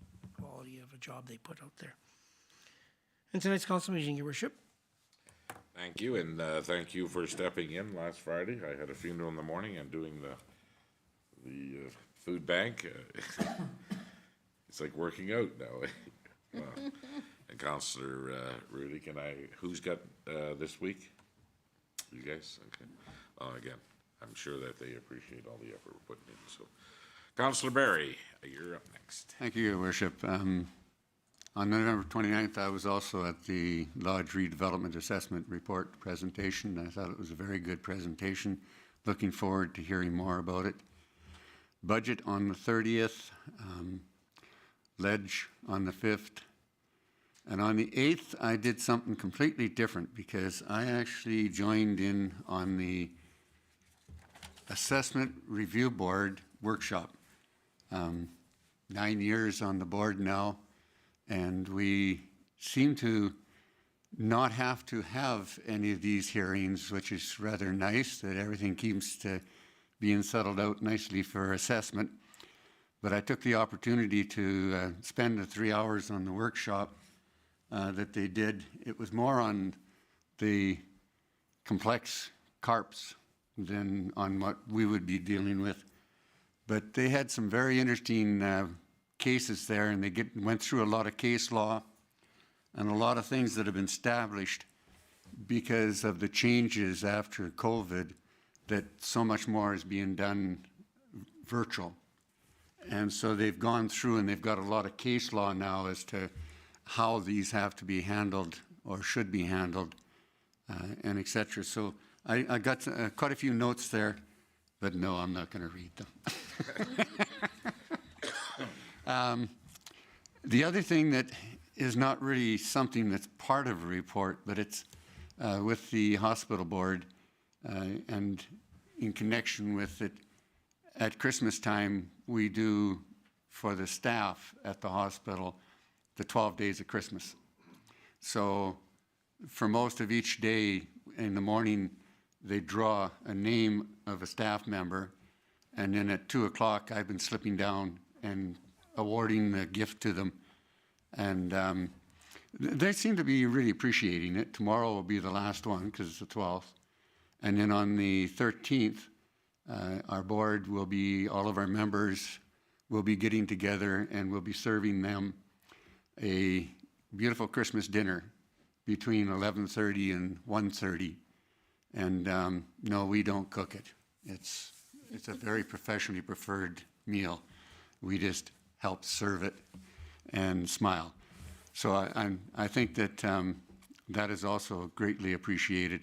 quality of a job they put out there. And tonight's council meeting, Your Worship. Thank you, and thank you for stepping in last Friday. I had a funeral in the morning and doing the food bank. It's like working out now. And Councillor Rudy, who's got this week? You guys? Okay. Again, I'm sure that they appreciate all the effort we're putting in. So, Councillor Barry, you're up next. Thank you, Your Worship. On November 29th, I was also at the Lodge Redevelopment Assessment Report presentation. I thought it was a very good presentation. Looking forward to hearing more about it. Budget on the 30th, Ledge on the 5th. And on the 8th, I did something completely different because I actually joined in on the Assessment Review Board workshop. 9 years on the board now, and we seem to not have to have any of these hearings, which is rather nice, that everything keeps to being settled out nicely for assessment. But I took the opportunity to spend the 3 hours on the workshop that they did. It was more on the complex carps than on what we would be dealing with. But they had some very interesting cases there, and they went through a lot of case law and a lot of things that have been established because of the changes after COVID that so much more is being done virtual. And so they've gone through and they've got a lot of case law now as to how these have to be handled or should be handled, and et cetera. So I got quite a few notes there, but no, I'm not going to read them. The other thing that is not really something that's part of a report, but it's with the hospital board and in connection with it, at Christmas time, we do for the staff at the hospital the 12 days of Christmas. So for most of each day in the morning, they draw a name of a staff member, and then at 2 o'clock, I've been slipping down and awarding the gift to them. And they seem to be really appreciating it. Tomorrow will be the last one because it's the 12th. And then on the 13th, our board will be, all of our members will be getting together and we'll be serving them a beautiful Christmas dinner between 11:30 and 1:30. And no, we don't cook it. It's a very professionally preferred meal. We just help serve it and smile. So I think that that is also greatly appreciated.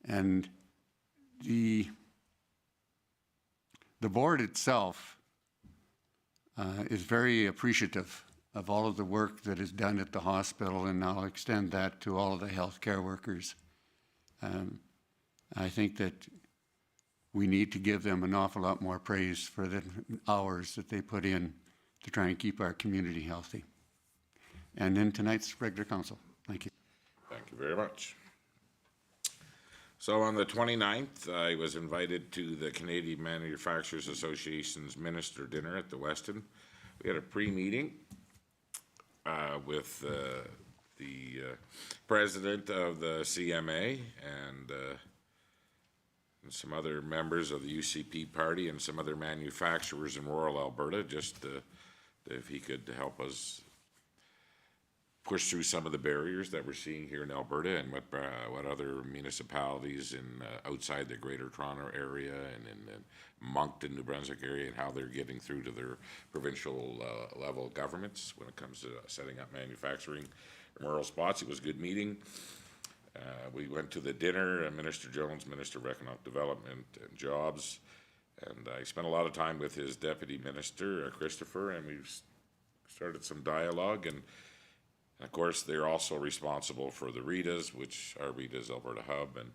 And the board itself is very appreciative of all of the work that is done at the hospital, and I'll extend that to all of the healthcare workers. I think that we need to give them an awful lot more praise for the hours that they put in to try and keep our community healthy. And then tonight's regular council. Thank you. Thank you very much. So on the 29th, I was invited to the Canadian Manufacturers Association's Minister Dinner at the Westin. We had a pre-meeting with the president of the CMA and some other members of the UCP party and some other manufacturers in rural Alberta, just if he could help us push through some of the barriers that we're seeing here in Alberta and what other municipalities in outside the Greater Toronto area and in the Moncton, New Brunswick area, and how they're getting through to their provincial level governments when it comes to setting up manufacturing in rural spots. It was a good meeting. We went to the dinner, Minister Jones, Minister of Economic Development and Jobs, and I spent a lot of time with his Deputy Minister, Christopher, and we've started some dialogue. And of course, they're also responsible for the RETAs, which are RETA's Alberta Hub, and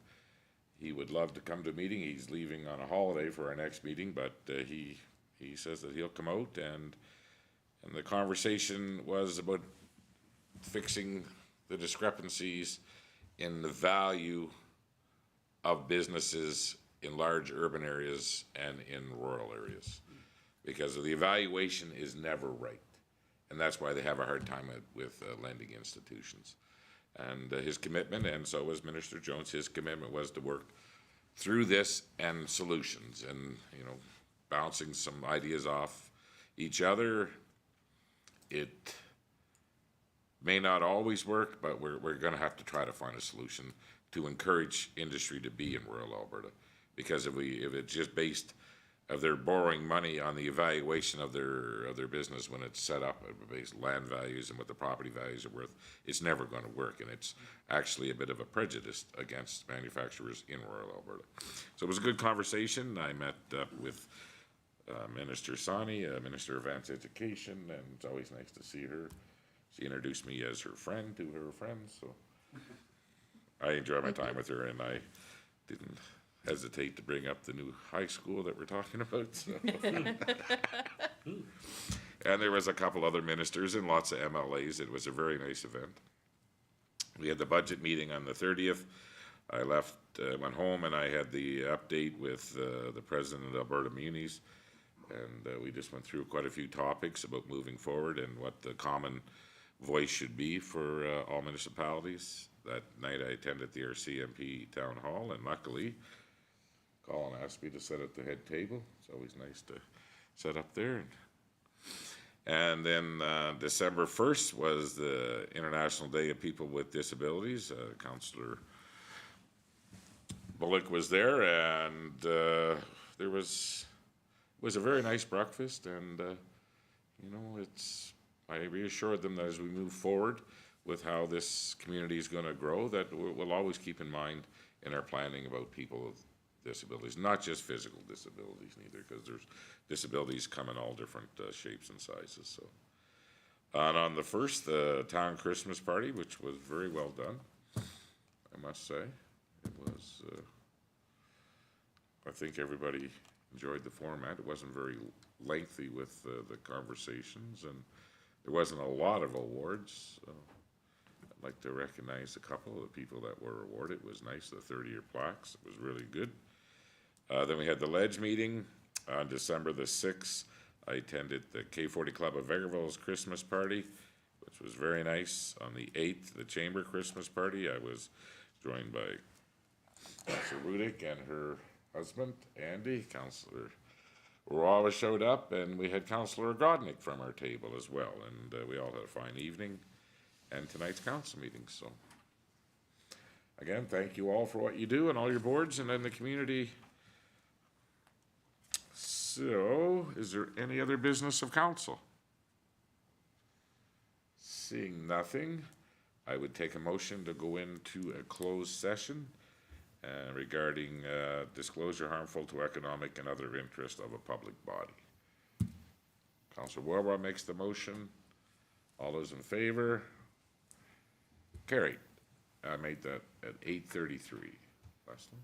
he would love to come to a meeting. He's leaving on a holiday for our next meeting, but he says that he'll come out, and the conversation was about fixing the discrepancies in the value of businesses in large urban areas and in rural areas, because the evaluation is never right. And that's why they have a hard time with lending institutions. And his commitment, and so was Minister Jones, his commitment was to work through this and solutions and, bouncing some ideas off each other. It may not always work, but we're going to have to try to find a solution to encourage industry to be in rural Alberta. Because if it's just based of they're borrowing money on the evaluation of their business when it's set up based land values and what the property values are worth, it's never going to work, and it's actually a bit of a prejudice against manufacturers in rural Alberta. So it was a good conversation. I met with Minister Sani, Minister of Advanced Education, and it's always nice to see her. She introduced me as her friend to her friends, so I enjoy my time with her, and I didn't hesitate to bring up the new high school that we're talking about. So. And there was a couple other ministers and lots of MLAs. It was a very nice event. We had the budget meeting on the 30th. I left, went home, and I had the update with the president of Alberta Munis, and we just went through quite a few topics about moving forward and what the common voice should be for all municipalities. That night I attended the RCMP town hall, and luckily Colin asked me to sit at the head table. It's always nice to sit up there. And then December 1st was the International Day of People with Disabilities. Councillor Bullock was there, and there was a very nice breakfast, and you know, I reassured them that as we move forward with how this community is going to grow, that we'll always keep in mind in our planning about people with disabilities, not just physical disabilities neither, because there's disabilities come in all different shapes and sizes. So, and on the first, the town Christmas party, which was very well done, I must say. It was, I think everybody enjoyed the format. It wasn't very lengthy with the conversations, and there wasn't a lot of awards. So I'd like to recognize a couple of the people that were awarded. It was nice, the 30-year plaques. It was really good. Then we had the Ledge meeting on December the 6th. I attended the K40 Club of Vegreville's Christmas party, which was very nice. On the 8th, the Chamber Christmas party, I was joined by Councillor Rudick and her husband, Andy. Councillor Rawa showed up, and we had Councillor Godnick from our table as well, and we all had a fine evening and tonight's council meeting. So again, thank you all for what you do and all your boards and then the community. So, is there any other business of council? Seeing nothing, I would take a motion to go into a closed session regarding disclosure harmful to economic and other interest of a public body. Councillor Warwa makes the motion. All those in favor? Carried. I made that at 8:33. Last one.